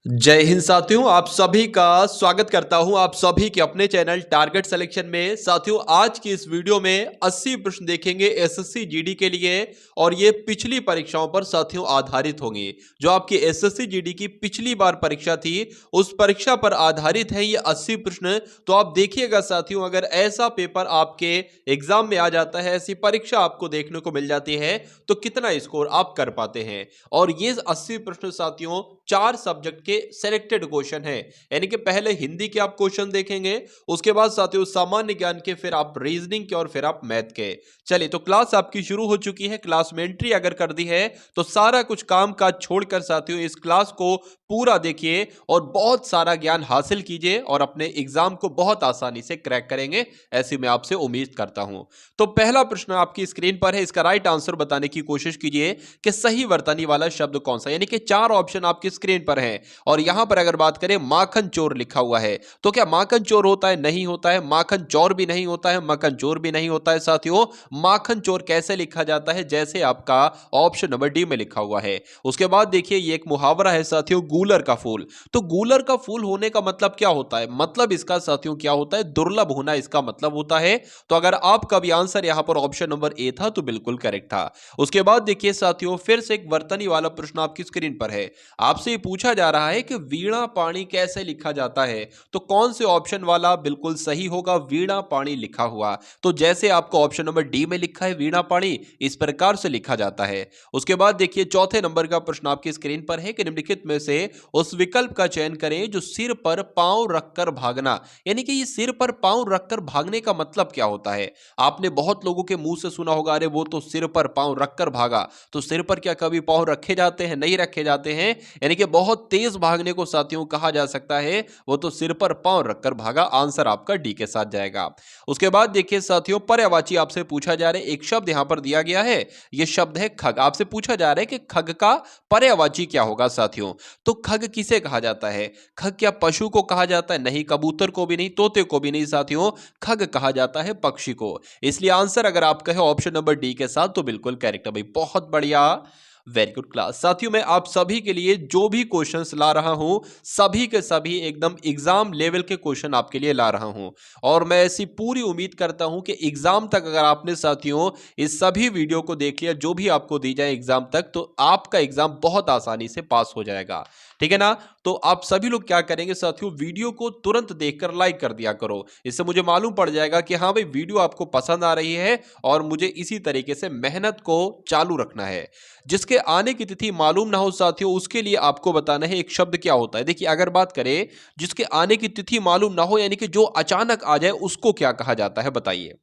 जय हिंद साथियों, आप सभी का स्वागत करता हूं आप सभी के अपने चैनल टारगेट सिलेक्शन में। साथियों, आज की इस वीडियो में 80 प्रश्न देखेंगे एसएससी जीडी के लिए और ये पिछली परीक्षाओं पर साथियों आधारित होंगे। जो आपकी एसएससी जीडी की पिछली बार परीक्षा थी उस परीक्षा पर आधारित है ये 80 प्रश्न। तो आप देखिएगा साथियों, अगर ऐसा पेपर आपके एग्जाम में आ जाता है, ऐसी परीक्षा आपको देखने को मिल जाती है, तो कितना स्कोर आप कर पाते हैं। और ये 80 प्रश्न साथियों 4 सब्जेक्ट के सिलेक्टेड क्वेश्चन है, यानी कि पहले हिंदी के आप क्वेश्चन देखेंगे, उसके बाद साथियों सामान्य ज्ञान के, फिर आप रीजनिंग के और फिर आप मैथ के। चलिए, तो क्लास आपकी शुरू हो चुकी है। क्लास में एंट्री अगर कर दी है तो सारा कुछ काम काज छोड़कर साथियों इस क्लास को पूरा देखिए और बहुत सारा ज्ञान हासिल कीजिए और अपने एग्जाम को बहुत आसानी से क्रैक करेंगे, ऐसी मैं आपसे उम्मीद करता हूं। तो पहला प्रश्न आपकी स्क्रीन पर है, इसका राइट आंसर बताने की कोशिश कीजिए कि सही वर्तनी वाला शब्द कौन सा, यानी कि 4 ऑप्शन आपकी स्क्रीन पर है। और यहां पर अगर बात करें माखन चोर लिखा हुआ है, तो क्या माखन चोर होता है? नहीं होता है। माखन चोर भी नहीं होता है, मक्खन चोर भी नहीं होता है। साथियों, माखन चोर कैसे लिखा जाता है? जैसे आपका ऑप्शन नंबर डी में लिखा हुआ है। उसके बाद देखिए, ये एक मुहावरा है साथियों, गूलर का फूल। तो गूलर का फूल होने का मतलब क्या होता है? मतलब इसका साथियों क्या होता है? दुर्लभ होना इसका मतलब होता है। तो अगर आपका भी आंसर यहां पर ऑप्शन नंबर ए था तो बिल्कुल करेक्ट था। उसके बाद देखिए साथियों, फिर से एक वर्तनी वाला प्रश्न आपकी स्क्रीन पर है। आपसे पूछा जा रहा है कि वीणा पाणी कैसे लिखा जाता है, तो कौन से ऑप्शन वाला बिल्कुल सही होगा? वीणा पाणी लिखा हुआ। तो जैसे आपको ऑप्शन नंबर डी में लिखा है वीणा पाणी, इस प्रकार से लिखा जाता है। उसके बाद देखिए, चौथे नंबर का प्रश्न आपकी स्क्रीन पर है कि निम्नलिखित में से उस विकल्प का चयन करें जो सिर पर पांव रखकर भागना, यानी कि ये सिर पर पांव रखकर भागने का मतलब क्या होता है? आपने बहुत लोगों के मुंह से सुना होगा, अरे वो तो सिर पर पांव रखकर भागा। तो सिर पर क्या कभी पांव रखे जाते हैं? नहीं रखे जाते हैं। यानी कि बहुत तेज भागने को साथियों कहा जा सकता है वो तो सिर पर पांव रखकर भागा। आंसर आपका डी के साथ जाएगा। उसके बाद देखिए साथियों, पर्यायवाची आपसे पूछा जा रहा है, एक शब्द यहां पर दिया गया है, यह शब्द है खग। आपसे पूछा जा रहा है कि खग का पर्यायवाची क्या होगा साथियों? तो खग किसे कहा जाता है? खग क्या पशु को कहा जाता है? नहीं, कबूतर को भी नहीं, तोते को भी नहीं साथियों। खग कहा जाता है पक्षी को। इसलिए आंसर अगर आप कहे ऑप्शन नंबर डी के साथ तो बिल्कुल करेक्ट है भाई, बहुत बढ़िया, वेरी गुड क्लास। साथियों, मैं आप सभी के लिए जो भी क्वेश्चंस ला रहा हूं सभी के सभी एकदम एग्जाम लेवल के क्वेश्चन आपके लिए ला रहा हूं और मैं ऐसी पूरी उम्मीद करता हूं कि एग्जाम तक अगर आपने साथियों इस सभी वीडियो को देख लिया जो भी आपको दी जाए एग्जाम तक, तो आपका एग्जाम बहुत आसानी से पास हो जाएगा। ठीक है ना? तो आप सभी लोग क्या करेंगे साथियों, वीडियो को तुरंत देखकर लाइक कर दिया करो। इससे मुझे मालूम पड़ जाएगा कि हाँ भाई, वीडियो आपको पसंद आ रही है और मुझे इसी तरीके से मेहनत को चालू रखना है। जिसके आने की तिथि मालूम ना हो साथियों, उसके लिए आपको बताना है एक शब्द क्या होता है। देखिए, अगर बात करें जिसके आने की तिथि मालूम ना हो, यानी कि जो अचानक आ जाए, उसको क्या कहा जाता है बताइए?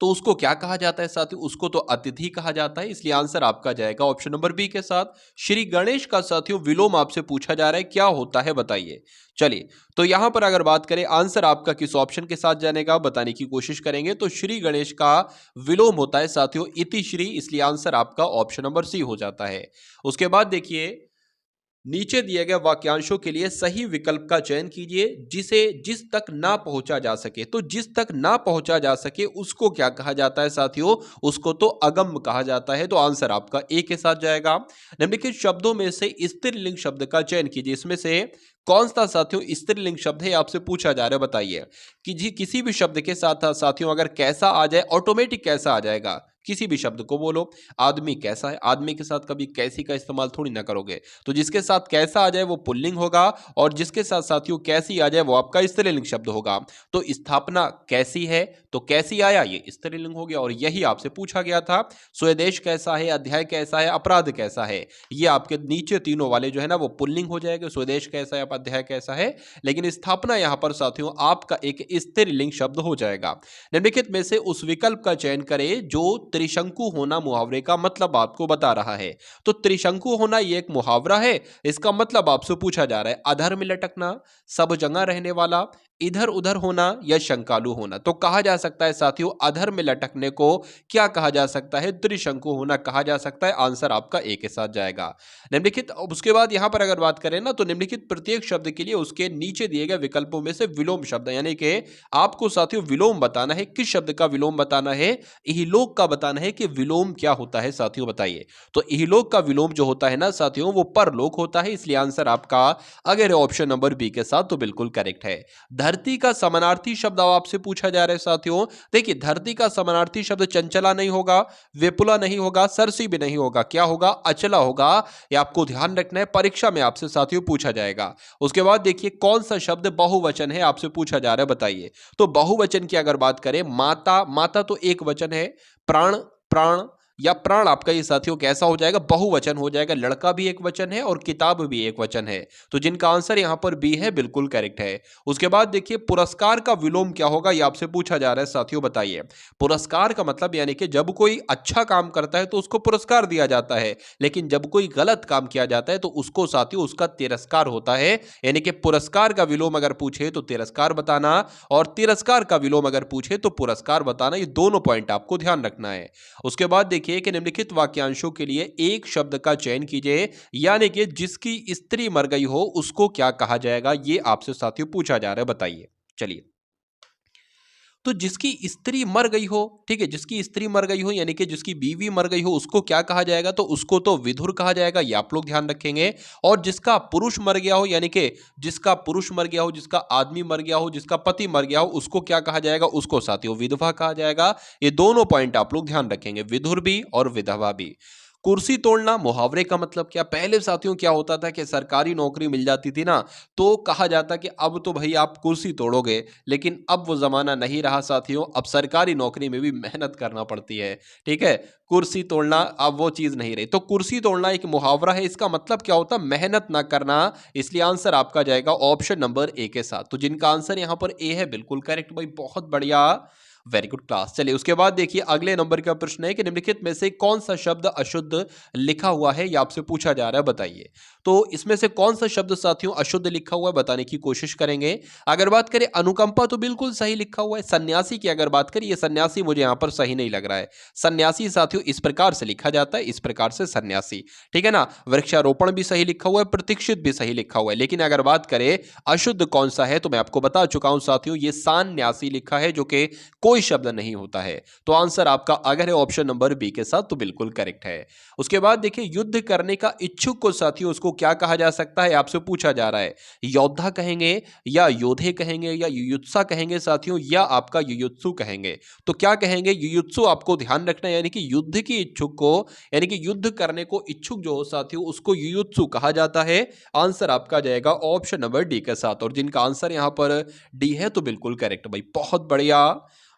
तो उसको क्या कहा जाता है साथियों? उसको तो अतिथि कहा जाता है। इसलिए आंसर आपका जाएगा ऑप्शन नंबर बी के साथ। श्री गणेश का साथियों विलोम आपसे पूछा जा रहा है, क्या होता है बताइए? चलिए, तो यहां पर अगर बात करें आंसर आपका किस ऑप्शन के साथ जाने का बताने की कोशिश करेंगे, तो श्री गणेश का विलोम होता है साथियों इति श्री। इसलिए आंसर आपका ऑप्शन नंबर सी हो जाता है। उसके बाद देखिए, नीचे दिए गए वाक्यांशों के लिए सही विकल्प का चयन कीजिए जिसे जिस तक ना पहुंचा जा सके। तो जिस तक ना पहुंचा जा सके उसको क्या कहा जाता है साथियों? उसको तो अगम्य कहा जाता है। तो आंसर आपका ए के साथ जाएगा। निम्नलिखित शब्दों में से स्त्रीलिंग शब्द का चयन कीजिए। इसमें से कौन सा साथियों स्त्रीलिंग शब्द है आपसे पूछा जा रहा है, बताइए। कि जी किसी भी शब्द के साथ साथियों अगर कैसा आ जाए, ऑटोमेटिक कैसा आ जाएगा? किसी भी शब्द को बोलो। आदमी कैसा है, आदमी के साथ कभी कैसी का इस्तेमाल थोड़ी ना करोगे। तो जिसके साथ कैसा आ जाए वो पुल्लिंग होगा और जिसके साथ साथियों कैसी आ जाए वो आपका स्त्रीलिंग शब्द होगा। तो स्थापना कैसी है, तो कैसी आया ये स्त्रीलिंग हो गया और यही आपसे पूछा गया था। स्वदेश कैसा है, अध्याय कैसा है, अपराध कैसा है, ये आपके नीचे तीनों वाले जो है ना वो पुल्लिंग हो जाएगा। स्वदेश कैसा है, अध्याय कैसा है, लेकिन स्थापना यहां पर साथियों आपका एक स्त्रीलिंग शब्द हो जाएगा। निम्नलिखित में से उस विकल्प का चयन करें जो त्रिशंकु होना मुहावरे का मतलब आपको बता रहा है। तो त्रिशंकु होना ये एक मुहावरा है, इसका मतलब आपसे पूछा जा रहा है अधर में लटकना, सब जगह रहने वाला, इधर उधर होना या शंकालु होना। तो कहा जा सकता है साथियों अधर में लटकने को क्या कहा जा सकता है, त्रिशंकु होना कहा जा सकता है। आंसर आपका ए के साथ जाएगा। निम्नलिखित, अब उसके बाद यहां पर अगर बात करें ना तो निम्नलिखित प्रत्येक शब्द के लिए उसके नीचे दिए गए विकल्पों में से विलोम शब्द, यानी कि आपको साथियों विलोम बताना है। किस शब्द का विलोम बताना है? इहलोक का बताना है कि विलोम क्या होता है साथियों, बताइए। तो इहलोक का विलोम जो होता है ना साथियों वो परलोक होता है, इसलिए आंसर आपका अगर ऑप्शन नंबर बी के साथ तो बिल्कुल करेक्ट है। धरती का समानार्थी शब्द अब आपसे पूछा जा रहा है साथियों। देखिए धरती का समानार्थी शब्द चंचला नहीं होगा, विपुला नहीं होगा, सरसी भी नहीं होगा, क्या होगा? अचला होगा। ये आपको ध्यान रखना है, परीक्षा में आपसे साथियों पूछा जाएगा। उसके बाद देखिए कौन सा शब्द बहुवचन है आपसे पूछा जा रहा है, बताइए। तो बहुवचन की अगर बात करें, माता, माता तो एक वचन है। प्राण, प्राण या प्राण आपका ये साथियों कैसा हो जाएगा? बहुवचन हो जाएगा। लड़का भी एक वचन है और किताब भी एक वचन है। तो जिनका आंसर यहां पर बी है बिल्कुल करेक्ट है। उसके बाद देखिए पुरस्कार का विलोम क्या होगा, ये आपसे पूछा जा रहा है साथियों, बताइए। पुरस्कार का मतलब यानी कि जब कोई अच्छा काम करता है तो उसको पुरस्कार दिया जाता है, लेकिन जब कोई गलत काम किया जाता है तो उसको साथियों उसका तिरस्कार होता है। यानी कि पुरस्कार का विलोम अगर पूछे तो तिरस्कार बताना, और तिरस्कार का विलोम अगर पूछे तो पुरस्कार बताना। ये दोनों पॉइंट आपको ध्यान रखना है। उसके बाद देखिए कि निम्नलिखित वाक्यांशों के लिए एक शब्द का चयन कीजिए, यानी कि जिसकी स्त्री मर गई हो उसको क्या कहा जाएगा, ये आपसे साथियों पूछा जा रहा है, बताइए। चलिए, तो जिसकी स्त्री मर गई हो, ठीक है, जिसकी स्त्री मर गई हो यानी कि जिसकी बीवी मर गई हो उसको क्या कहा जाएगा? तो उसको तो विधुर कहा जाएगा, ये आप लोग ध्यान रखेंगे। और जिसका पुरुष मर गया हो, यानी कि जिसका पुरुष मर गया हो, जिसका आदमी मर गया हो, जिसका पति मर गया हो, उसको क्या कहा जाएगा? उसको साथियों विधवा कहा जाएगा। ये दोनों पॉइंट आप लोग ध्यान रखेंगे, विधुर भी और विधवा भी। कुर्सी तोड़ना, मुहावरे का मतलब क्या? पहले साथियों क्या होता था कि सरकारी नौकरी मिल जाती थी ना तो कहा जाता कि अब तो भाई आप कुर्सी तोड़ोगे, लेकिन अब वो जमाना नहीं रहा साथियों। अब सरकारी नौकरी में भी मेहनत करना पड़ती है, ठीक है। कुर्सी तोड़ना अब वो चीज नहीं रही। तो कुर्सी तोड़ना एक मुहावरा है, इसका मतलब क्या होता? मेहनत ना करना। इसलिए आंसर आपका जाएगा ऑप्शन नंबर ए के साथ। तो जिनका आंसर यहां पर ए है बिल्कुल करेक्ट भाई, बहुत बढ़िया, वेरी गुड क्लास। चलिए उसके बाद देखिए अगले नंबर का प्रश्न है कि निम्नलिखित में से कौन सा शब्द अशुद्ध लिखा हुआ है, यह आपसे पूछा जा रहा है, बताइए। तो इसमें से कौन सा शब्द साथियों अशुद्ध लिखा हुआ है बताने की कोशिश करेंगे। अगर बात करें अनुकंपा तो बिल्कुल सही लिखा हुआ है। सन्यासी की अगर बात करें, ये सन्यासी मुझे यहां पर सही नहीं लग रहा है। सन्यासी साथियों इस प्रकार से लिखा जाता है, इस प्रकार से सन्यासी, ठीक है ना। वृक्षारोपण भी सही लिखा हुआ है, प्रतीक्षित भी सही लिखा हुआ है। लेकिन अगर बात करें अशुद्ध कौन सा है तो मैं आपको बता चुका हूं साथियों, ये सान्यासी लिखा है, जो कि कोई शब्द नहीं होता है। तो आंसर आपका अगर है ऑप्शन नंबर बी के साथ तो बिल्कुल करेक्ट है। उसके बाद देखिए युद्ध करने का इच्छुक को साथियों उसको क्या कहा जा सकता है, आपसे पूछा जा रहा है। योद्धा कहेंगे या योधे कहेंगे या युयुत्सा कहेंगे साथियों, या आपका युयुत्सु कहेंगे। तो क्या कहेंगे? युयुत्सु आपको ध्यान रखना है, यानी कि युद्ध की इच्छुक को, यानी कि युद्ध करने को इच्छुक जो हो साथियों उसको युयुत्सु कहा जाता है। आंसर आपका जाएगा ऑप्शन नंबर डी के साथ। और जिनका आंसर यहां पर डी है तो बिल्कुल करेक्ट भाई, बहुत बढ़िया,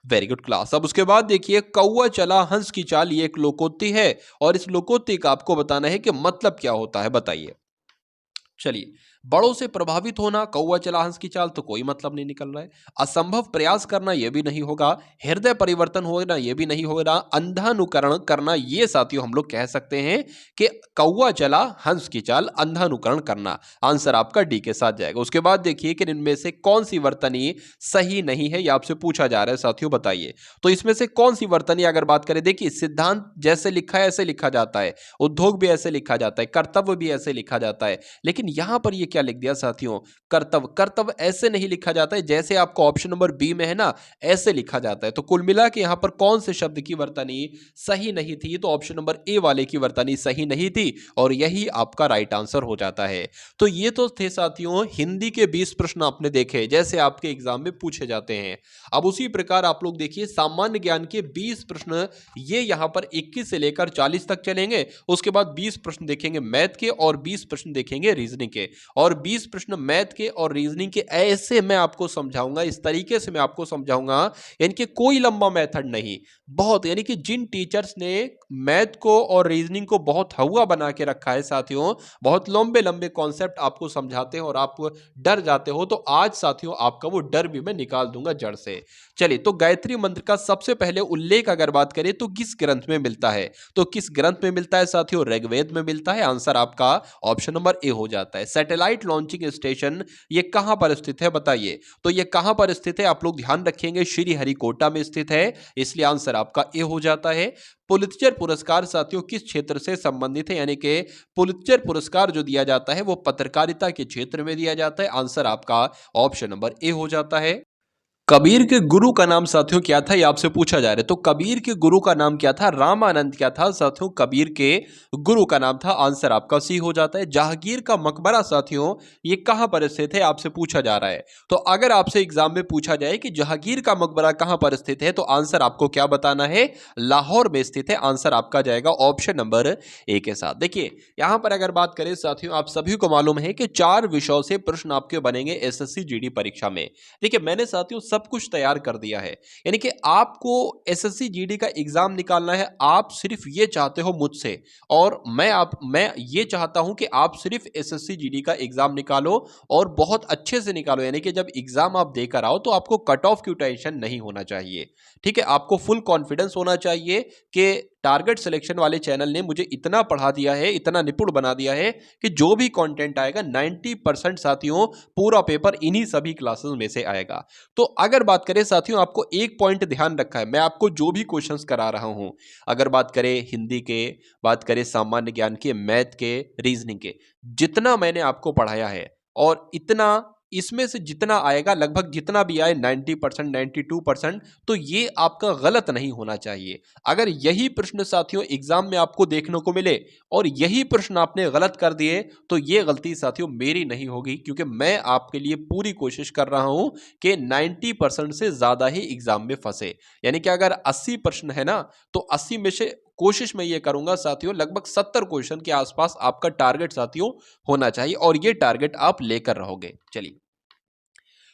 वेरी गुड क्लास। अब उसके बाद देखिए कौवा चला हंस की चाल, ये एक लोकोक्ति है और इस लोकोक्ति का आपको बताना है कि मतलब क्या होता है, बताइए। चलिए, बड़ों से प्रभावित होना, कौवा चला हंस की चाल, तो कोई मतलब नहीं निकल रहा है। असंभव प्रयास करना, यह भी नहीं होगा। हृदय परिवर्तन होना, यह भी नहीं हो रहा। अंधानुकरण करना, ये साथियों हम लोग कह सकते हैं कि कौवा चला हंस की चाल, अंधानुकरण करना। आंसर आपका डी के साथ जाएगा। उसके बाद देखिए कि इनमें से कौन सी वर्तनी सही नहीं है, यह आपसे पूछा जा रहा है साथियों, बताइए। तो इसमें से कौन सी वर्तनी अगर बात करें, देखिए सिद्धांत जैसे लिखा है ऐसे लिखा जाता है, उद्योग भी ऐसे लिखा जाता है, कर्तव्य भी ऐसे लिखा जाता है, लेकिन यहां पर ये क्या लिख दिया साथियों? कर्तव्य। कर्तव्य ऐसे नहीं लिखा जाता है जैसे आपको ऑप्शन नंबर बी में है ना, ऐसे लिखा जाता है। तो कुल मिला के यहां पर कौन से शब्द की वर्तनी सही नहीं थी? तो ऑप्शन नंबर ए वाले की वर्तनी सही नहीं थी और यही आपका राइट आंसर हो जाता है। तो ये तो थे साथियों हिंदी के 20 प्रश्न आपने देखे जैसे आपके एग्जाम में पूछे जाते हैं। अब उसी प्रकार आप लोग देखिए सामान्य ज्ञान के 20 प्रश्न, ये यहां पर 21 से लेकर 40 तक चलेंगे। उसके बाद 20 प्रश्न देखेंगे मैथ के और 20 प्रश्न देखेंगे रीजनिंग के। और 20 प्रश्न मैथ के और रीजनिंग के ऐसे मैं आपको समझाऊंगा, इस तरीके से मैं आपको समझाऊंगा, यानी कि कोई लंबा मेथड नहीं, बहुत, यानी कि जिन टीचर्स ने मैथ को और रीजनिंग को बहुत हवा बना के रखा है साथियों, बहुत लंबे लंबे कॉन्सेप्ट आपको समझाते हैं और आप डर जाते हो, तो आज साथियों आपका वो डर भी मैं निकाल दूंगा जड़ से। चलिए, तो गायत्री मंत्र का सबसे पहले उल्लेख अगर बात करें तो किस ग्रंथ में मिलता है, तो किस ग्रंथ में मिलता है साथियों? ऋग्वेद में मिलता है। आंसर आपका ऑप्शन नंबर ए हो जाता है। सैटेलाइट लॉन्चिंग स्टेशन ये कहां पर स्थित है बताइए? तो ये कहां पर स्थित है? आप लोग ध्यान रखेंगे, श्रीहरिकोटा में स्थित है, इसलिए आंसर आपका ए हो जाता है। पुलित्जर पुरस्कार साथियों किस क्षेत्र से संबंधित है? यानी कि पुलित्जर पुरस्कार जो दिया जाता है वो पत्रकारिता के क्षेत्र में दिया जाता है। आंसर आपका ऑप्शन नंबर ए हो जाता है। कबीर के गुरु का नाम साथियों क्या था, ये आपसे पूछा जा रहा है। तो कबीर के गुरु का नाम क्या था? रामानंद क्या था साथियों? कबीर के गुरु का नाम था। आंसर आपका सी हो जाता है। जहांगीर का मकबरा साथियों ये कहां पर स्थित है, आपसे पूछा जा रहा है। तो अगर आपसे एग्जाम में पूछा जाए कि जहांगीर का मकबरा कहां पर स्थित है, तो आंसर आपको क्या बताना है? लाहौर में स्थित है। आंसर आपका जाएगा ऑप्शन नंबर ए के साथ। देखिए, यहां पर अगर बात करें साथियों, आप सभी को मालूम है कि 4 विषयों से प्रश्न आपके बनेंगे एसएससी जीडी परीक्षा में। देखिए, मैंने साथियों सब कुछ तैयार कर दिया है, यानी कि आपको एसएससी जीडी का एग्जाम निकालना है। आप सिर्फ ये चाहते हो मुझसे, और मैं ये चाहता हूं कि आप सिर्फ एसएससी जीडी का एग्जाम निकालो और बहुत अच्छे से निकालो, यानी कि जब एग्जाम आप देकर आओ तो आपको कट ऑफ की टेंशन नहीं होना चाहिए। ठीक है, आपको फुल कॉन्फिडेंस होना चाहिए कि टारगेट सिलेक्शन वाले चैनल ने मुझे इतना पढ़ा दिया है, इतना निपुण बना दिया है कि जो भी कंटेंट आएगा 90% साथियों पूरा पेपर इन्हीं सभी क्लासेस में से आएगा। तो अगर बात करें साथियों, आपको एक पॉइंट ध्यान रखा है, मैं आपको जो भी क्वेश्चंस करा रहा हूं, अगर बात करें हिंदी के, बात करें सामान्य ज्ञान के, मैथ के, रीजनिंग के, जितना मैंने आपको पढ़ाया है और इतना इसमें से जितना आएगा, लगभग जितना भी आए 90%, 92%, तो ये आपका गलत नहीं होना चाहिए। अगर यही प्रश्न साथियों एग्जाम में आपको देखने को मिले और यही प्रश्न आपने गलत कर दिए, तो ये गलती साथियों मेरी नहीं होगी, क्योंकि मैं आपके लिए पूरी कोशिश कर रहा हूं कि 90% से ज्यादा ही एग्जाम में फंसे। यानी कि अगर 80 प्रश्न है ना, तो 80 में से कोशिश मैं ये करूंगा साथियों लगभग 70 क्वेश्चन के आसपास आपका टारगेट साथियों होना चाहिए, और ये टारगेट आप लेकर रहोगे। चलिए,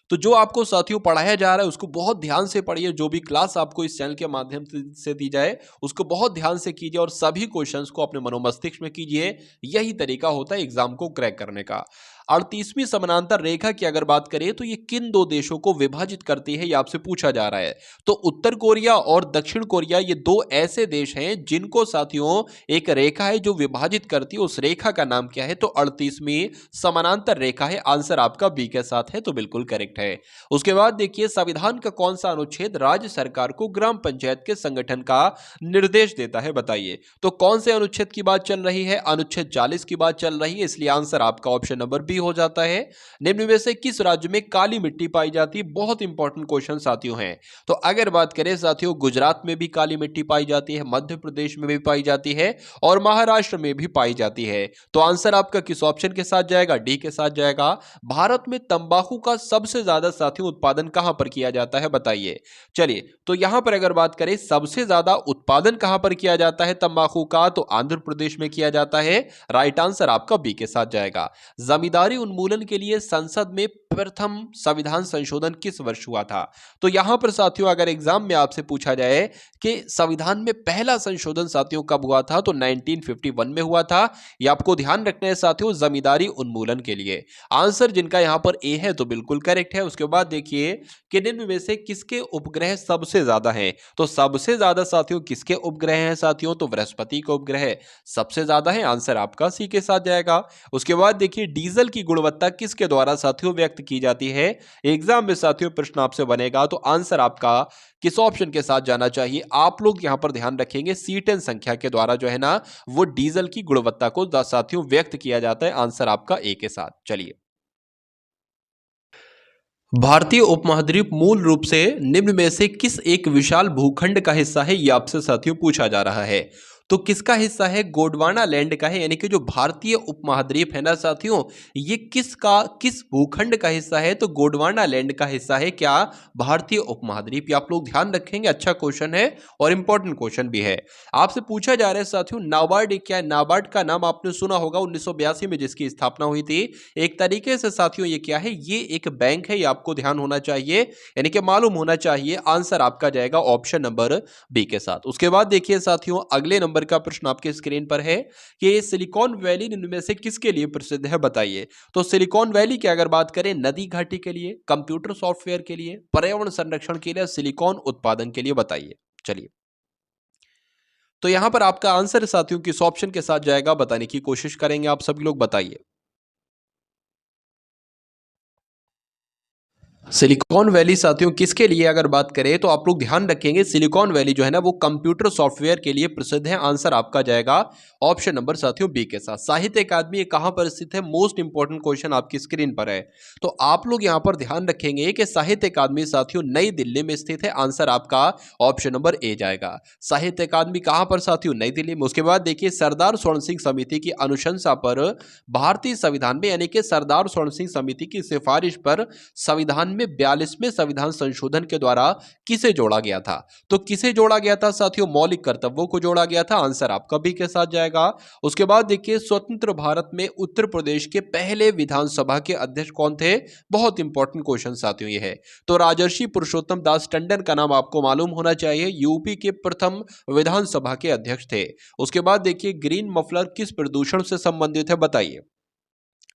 तो जो आपको साथियों पढ़ाया जा रहा है उसको बहुत ध्यान से पढ़िए। जो भी क्लास आपको इस चैनल के माध्यम से दी जाए उसको बहुत ध्यान से कीजिए और सभी क्वेश्चंस को अपने मनोमस्तिष्क में कीजिए। यही तरीका होता है एग्जाम को क्रैक करने का। 38वीं समानांतर रेखा की अगर बात करें तो ये किन दो देशों को विभाजित करती है, ये आपसे पूछा जा रहा है। तो उत्तर कोरिया और दक्षिण कोरिया ये दो ऐसे देश हैं जिनको साथियों एक रेखा है जो विभाजित करती है। उस रेखा का नाम क्या है? तो 38वीं समानांतर रेखा है। आंसर आपका बी के साथ है, तो बिल्कुल करेक्ट है। उसके बाद देखिए, संविधान का कौन सा अनुच्छेद राज्य सरकार को ग्राम पंचायत के संगठन का निर्देश देता है बताइए? तो कौन से अनुच्छेद की बात चल रही है? अनुच्छेद 40 की बात चल रही है, इसलिए आंसर आपका ऑप्शन नंबर बी हो जाता है। निम्न में से किस राज्य में काली मिट्टी पाई जाती है? बहुत इंपॉर्टेंट क्वेश्चन साथियों हैं। तो अगर बात करें साथियों, गुजरात में भी काली मिट्टी पाई जाती है, मध्य प्रदेश में भी पाई जाती है और महाराष्ट्र में भी पाई जाती है। तो आंसर आपका किस ऑप्शन के साथ जाएगा? डी के साथ जाएगा। भारत में तंबाकू का सबसे ज्यादा साथियों उत्पादन कहां पर किया जाता है बताइए? चलिए, तो यहां पर अगर बात करें सबसे ज्यादा उत्पादन कहां पर किया जाता है तंबाकू का, तो आंध्र प्रदेश में किया जाता है। राइट आंसर आपका बी के साथ जाएगा। जमींदारी उन्मूलन के लिए संसद में प्रथम संविधान संशोधन किस वर्ष हुआ था? तो यहां पर साथियों अगर एग्जाम में आपसे पूछा जाए कि संविधान में पहला संशोधन साथियों कब हुआ था, तो 1951 में हुआ था। यह आपको ध्यान रखना है साथियों, जमींदारी उन्मूलन के लिए। आंसर जिनका यहां पर ए है तो बिल्कुल करेक्ट है। उसके बाद देखिए कि निम्न में से किसके उपग्रह सबसे ज्यादा हैं? तो सबसे ज्यादा साथियों किसके उपग्रह हैं साथियों? तो बृहस्पति के उपग्रह सबसे ज्यादा है। आंसर आपका सी के साथ जाएगा। उसके बाद देखिए, डीजल की गुणवत्ता किसके द्वारा साथियों व्यक्त की जाती है? एग्जाम में साथियों प्रश्न आपसे बनेगा, तो आंसर आपका किस ऑप्शन के साथ जाना चाहिए? आप लोग यहां पर ध्यान रखेंगे, C10 संख्या के द्वारा जो है ना वो डीजल की गुणवत्ता को साथियों व्यक्त किया जाता है। आंसर आपका ए के साथ। चलिए, भारतीय उपमहाद्वीप मूल रूप से निम्न में से किस एक विशाल भूखंड का हिस्सा है, यह आपसे साथियों पूछा जा रहा है। तो किसका हिस्सा है? गोंडवाना लैंड का है, यानी कि जो भारतीय उपमहाद्वीप है ना साथियों, ये किस भूखंड का हिस्सा है? तो गोंडवाना लैंड का हिस्सा है क्या? भारतीय उपमहाद्वीप। ये आप लोग ध्यान रखेंगे, अच्छा क्वेश्चन है और इंपॉर्टेंट क्वेश्चन भी है। आपसे पूछा जा रहा है साथियों, नाबार्ड क्या है? नाबार्ड का नाम आपने सुना होगा, 1982 में जिसकी स्थापना हुई थी। एक तरीके से साथियों ये क्या है? ये एक बैंक है, ये आपको ध्यान होना चाहिए, यानी कि मालूम होना चाहिए। आंसर आपका जाएगा ऑप्शन नंबर बी के साथ। उसके बाद देखिए साथियों, अगले नंबर नंबर का प्रश्न आपके स्क्रीन पर है कि सिलिकॉन वैली इनमें से किसके लिए प्रसिद्ध है, बताइए। तो सिलिकॉन वैली की अगर बात करें नदी घाटी के लिए, कंप्यूटर सॉफ्टवेयर के लिए, पर्यावरण संरक्षण के लिए, सिलिकॉन उत्पादन के लिए, बताइए। चलिए, तो यहां पर आपका आंसर साथियों किस ऑप्शन के साथ जाएगा बताने की कोशिश करेंगे आप सभी लोग, बताइए। सिलिकॉन वैली साथियों किसके लिए अगर बात करें तो आप लोग ध्यान रखेंगे, सिलिकॉन वैली जो है ना वो कंप्यूटर सॉफ्टवेयर के लिए प्रसिद्ध है। आंसर आपका जाएगा ऑप्शन नंबर साथियों बी के साथ। साहित्य अकादमी ये कहां पर स्थित है, मोस्ट इंपॉर्टेंट क्वेश्चन आपकी स्क्रीन पर है। तो आप लोग यहां पर ध्यान रखेंगे कि साहित्य अकादमी साथियों नई दिल्ली में स्थित है। आंसर आपका ऑप्शन नंबर ए जाएगा। साहित्य अकादमी कहां पर साथियों, नई दिल्ली में। उसके बाद देखिए सरदार स्वर्ण सिंह समिति की अनुशंसा पर भारतीय संविधान में, यानी कि सरदार स्वर्ण सिंह समिति की सिफारिश पर संविधान में 42वें संविधान संशोधन के द्वारा किसे जोड़ा गया था। तो किसे जोड़ा गया था साथियों, मौलिक कर्तव्यों को जोड़ा गया था। आंसर आपका बी के साथ जाएगा। उसके बाद देखिए स्वतंत्र भारत में उत्तर प्रदेश के पहले विधानसभा के अध्यक्ष कौन थे, बहुत इंपॉर्टेंट क्वेश्चन साथियों ये है। तो राजर्षि पुरुषोत्तम दास टंडन का नाम आपको मालूम होना चाहिए, यूपी के प्रथम विधानसभा के अध्यक्ष थे। उसके बाद देखिए ग्रीन मफलर किस प्रदूषण से संबंधित है, बताइए।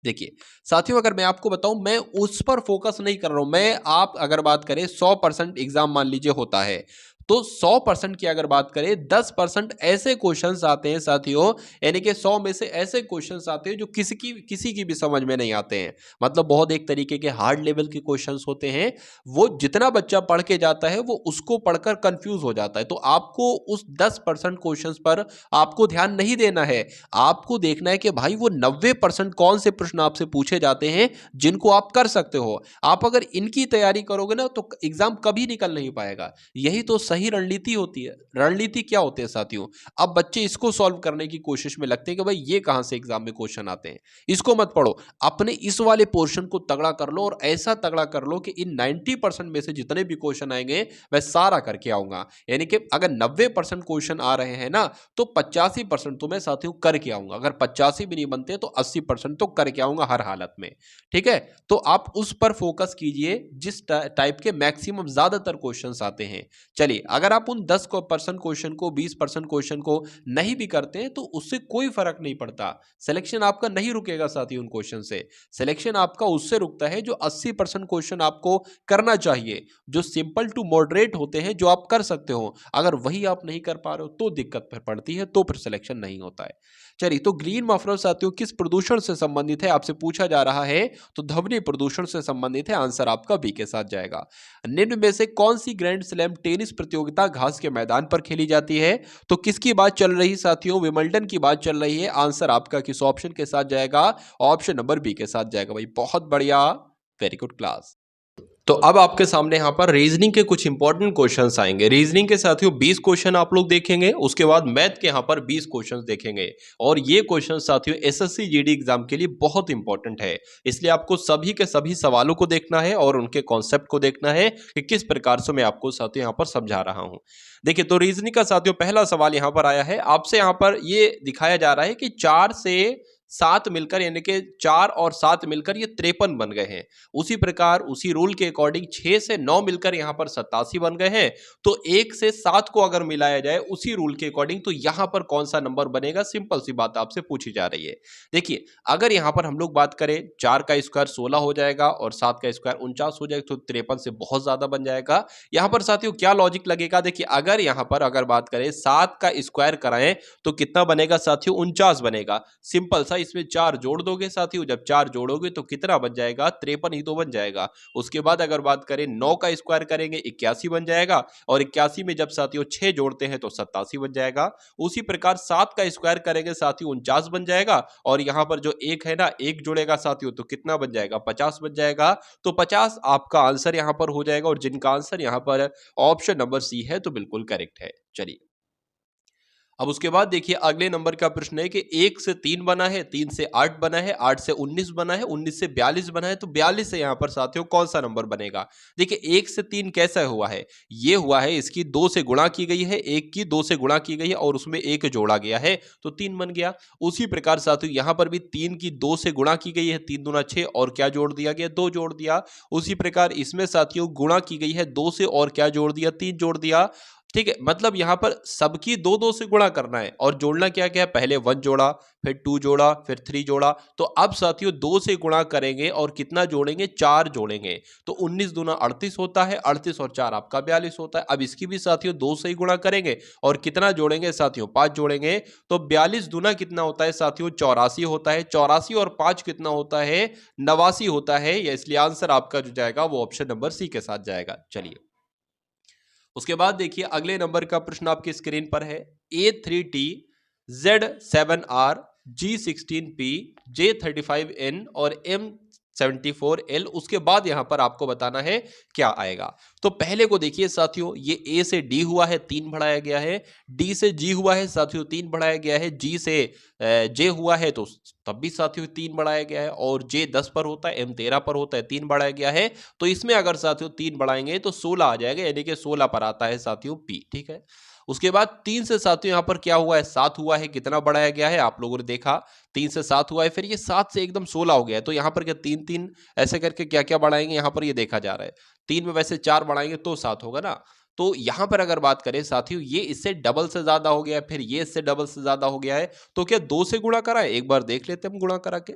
देखिए साथियों, अगर मैं आपको बताऊं, मैं उस पर फोकस नहीं कर रहा हूं। मैं आप अगर बात करें 100% एग्जाम मान लीजिए होता है, तो 100% की अगर बात करें 10% ऐसे क्वेश्चंस आते हैं साथियों, यानी कि 100 में से ऐसे क्वेश्चंस आते हैं जो किसी की भी समझ में नहीं आते हैं। मतलब बहुत एक तरीके के हार्ड लेवल के क्वेश्चंस होते हैं। वो जितना बच्चा पढ़ के जाता है वो उसको पढ़कर कंफ्यूज हो जाता है। तो आपको उस 10% क्वेश्चंस पर आपको ध्यान नहीं देना है। आपको देखना है कि भाई वो 90% कौन से प्रश्न आपसे पूछे जाते हैं जिनको आप कर सकते हो। आप अगर इनकी तैयारी करोगे ना तो एग्जाम कभी निकल नहीं पाएगा। यही तो सही रणनीति होती है। रणनीति क्या होती है साथियों, अब बच्चे इसको सॉल्व करने की कोशिश में लगते हैं कि भाई ये कहां से एग्जाम में क्वेश्चन आते हैं, इसको मत पढ़ो। अपने इस वाले पोर्शन को तगड़ा कर लो और ऐसा तगड़ा कर लो कि इन 90% में से जितने भी क्वेश्चन आएंगे मैं सारा करके आऊंगा। यानी कि अगर 90% क्वेश्चन आ रहे हैं ना तो 85% तो मैं साथियों करके आऊंगा। अगर 85 भी नहीं बनते तो 80% तो करके आऊंगा हर हालत में। ठीक है, तो आप उस पर फोकस कीजिए जिस टाइप के मैक्सिमम ज्यादातर क्वेश्चंस आते हैं। चलिए, अगर आप उन 10% क्वेश्चन को, 20% क्वेश्चन को नहीं भी करते हैं तो उससे कोई फर्क नहीं पड़ता। सिलेक्शन आपका नहीं रुकेगा साथी उन क्वेश्चन से। सिलेक्शन आपका उससे रुकता है जो 80% क्वेश्चन आपको करना चाहिए, जो सिंपल टू मॉडरेट होते हैं, जो आप कर सकते हो। अगर वही आप नहीं कर पा रहे हो तो दिक्कत पड़ती है, तो फिर सिलेक्शन नहीं होता है। चलिए, तो ग्रीन मफलर साथियों किस प्रदूषण से संबंधित है आपसे पूछा जा रहा है, तो ध्वनि प्रदूषण से संबंधित है। आंसर आपका बी के साथ जाएगा। निम्न में से कौन सी ग्रैंड स्लैम टेनिस प्रतियोगिता घास के मैदान पर खेली जाती है, तो किसकी बात चल रही साथियों, विंबलडन की बात चल रही है। आंसर आपका किस ऑप्शन के साथ जाएगा, ऑप्शन नंबर बी के साथ जाएगा। भाई बहुत बढ़िया, वेरी गुड क्लास। तो अब आपके सामने यहाँ पर रीजनिंग के कुछ इंपॉर्टेंट क्वेश्चंस आएंगे। रीजनिंग के साथियों 20 क्वेश्चन आप लोग देखेंगे, उसके बाद मैथ के यहाँ पर 20 क्वेश्चंस देखेंगे। और ये क्वेश्चन साथियों एसएससी जीडी एग्जाम के लिए बहुत इंपॉर्टेंट है, इसलिए आपको सभी के सभी सवालों को देखना है और उनके कॉन्सेप्ट को देखना है कि किस प्रकार से मैं आपको साथियों यहाँ पर समझा रहा हूँ। देखिए, तो रीजनिंग का साथियों पहला सवाल यहाँ पर आया है। आपसे यहाँ पर ये दिखाया जा रहा है कि 4 से 7 मिलकर, यानी कि 4 और 7 मिलकर ये 53 बन गए हैं। उसी प्रकार उसी रूल के अकॉर्डिंग 6 से 9 मिलकर यहां पर 87 बन गए हैं। तो 1 से 7 को अगर मिलाया जाए उसी रूल के अकॉर्डिंग तो यहां पर कौन सा नंबर बनेगा, सिंपल सी बात आपसे पूछी जा रही है। देखिए, अगर यहां पर हम लोग बात करें 4 का स्क्वायर 16 हो जाएगा और 7 का स्क्वायर 49 हो जाएगा, तो 53 से बहुत ज्यादा बन जाएगा। यहां पर साथियों क्या लॉजिक लगेगा, देखिए अगर यहां पर अगर बात करें 7 का स्क्वायर कराएं तो कितना बनेगा साथियों, 49 बनेगा। सिंपल सा, इसमें 4 जोड़ दोगे साथियों, जब 4 जोड़ोगे तो कितना बन जाएगा, 53 ही तो बन जाएगा। उसके बाद अगर बात करें 9 का स्क्वायर करेंगे 81 बन जाएगा, और 81 में जब साथियों 6 जोड़ते हैं तो 87 बन जाएगा। उसी प्रकार 7 का स्क्वायर करेंगे साथियों 49 बन जाएगा, और यहां पर जो 1 है ना, 1 जुड़ेगा साथियों तो कितना बन जाएगा, 50 बन जाएगा। तो 50 आपका आंसर यहां पर हो जाएगा, और जिनका आंसर यहां पर ऑप्शन नंबर सी है तो बिल्कुल करेक्ट है। चलिए, अब उसके बाद देखिए अगले नंबर का प्रश्न है कि 1 से 3 बना है, 3 से 8 बना है, 8 से 19 बना है, 19 से 42 बना है, तो 42 से यहां पर साथियों कौन सा नंबर बनेगा। देखिए 1 से 3 कैसा हुआ है, ये हुआ है इसकी 2 से गुणा की गई है, 1 की 2 से गुणा की गई है और उसमें 1 जोड़ा गया है तो 3 बन गया। उसी प्रकार साथियों यहां पर भी 3 की 2 से गुणा की गई है, 3 दूना 6 और क्या जोड़ दिया गया, 2 जोड़ दिया। उसी प्रकार इसमें साथियों गुणा की गई है 2 से और क्या जोड़ दिया, 3 जोड़ दिया। ठीक है, मतलब यहाँ पर सबकी 2-2 से गुणा करना है और जोड़ना क्या-क्या है, पहले 1 जोड़ा, फिर 2 जोड़ा, फिर 3 जोड़ा। तो अब साथियों 2 से गुणा करेंगे और कितना जोड़ेंगे, 4 जोड़ेंगे। तो 19 दूना 38 होता है, 38 और 4 आपका 42 होता है। अब इसकी भी साथियों 2 से ही गुणा करेंगे और कितना जोड़ेंगे साथियों, 5 जोड़ेंगे। तो 42 दूना कितना होता है साथियों, 84 होता है। 84 और 5 कितना होता है, 89 होता है। या इसलिए आंसर आपका जो जाएगा वो ऑप्शन नंबर सी के साथ जाएगा। चलिए, उसके बाद देखिए अगले नंबर का प्रश्न आपकी स्क्रीन पर है। A3T Z7R G16P J35N और M74L। उसके बाद यहां पर आपको बताना है क्या आएगा। तो पहले को देखिए साथियों, ये A से D हुआ है 3 बढ़ाया गया है, D से G हुआ है साथियों 3 बढ़ाया गया है, G से J हुआ है तो तब भी साथियों 3 बढ़ाया गया है, और J 10 पर होता है, M 13 पर होता है, 3 बढ़ाया गया है। तो इसमें अगर साथियों 3 बढ़ाएंगे तो 16 आ जाएगा, यानी कि 16 पर आता है साथियों P। ठीक है, उसके बाद 3 से साथियों यहाँ पर क्या हुआ है, 7 हुआ है। कितना बढ़ाया गया है आप लोगों ने देखा, 3 से 7 हुआ है, फिर ये 7 से एकदम 16 हो गया है। तो यहाँ पर क्या 3-3 ऐसे करके क्या क्या बढ़ाएंगे, यहाँ पर ये देखा जा रहा है। 3 में वैसे 4 बढ़ाएंगे तो 7 होगा ना। तो यहाँ पर अगर बात करें साथियों, ये इससे डबल से ज्यादा हो गया है, फिर ये इससे डबल से ज्यादा हो गया है। तो क्या 2 से गुणा करा है, एक बार देख लेते हैं हम गुणा करा के।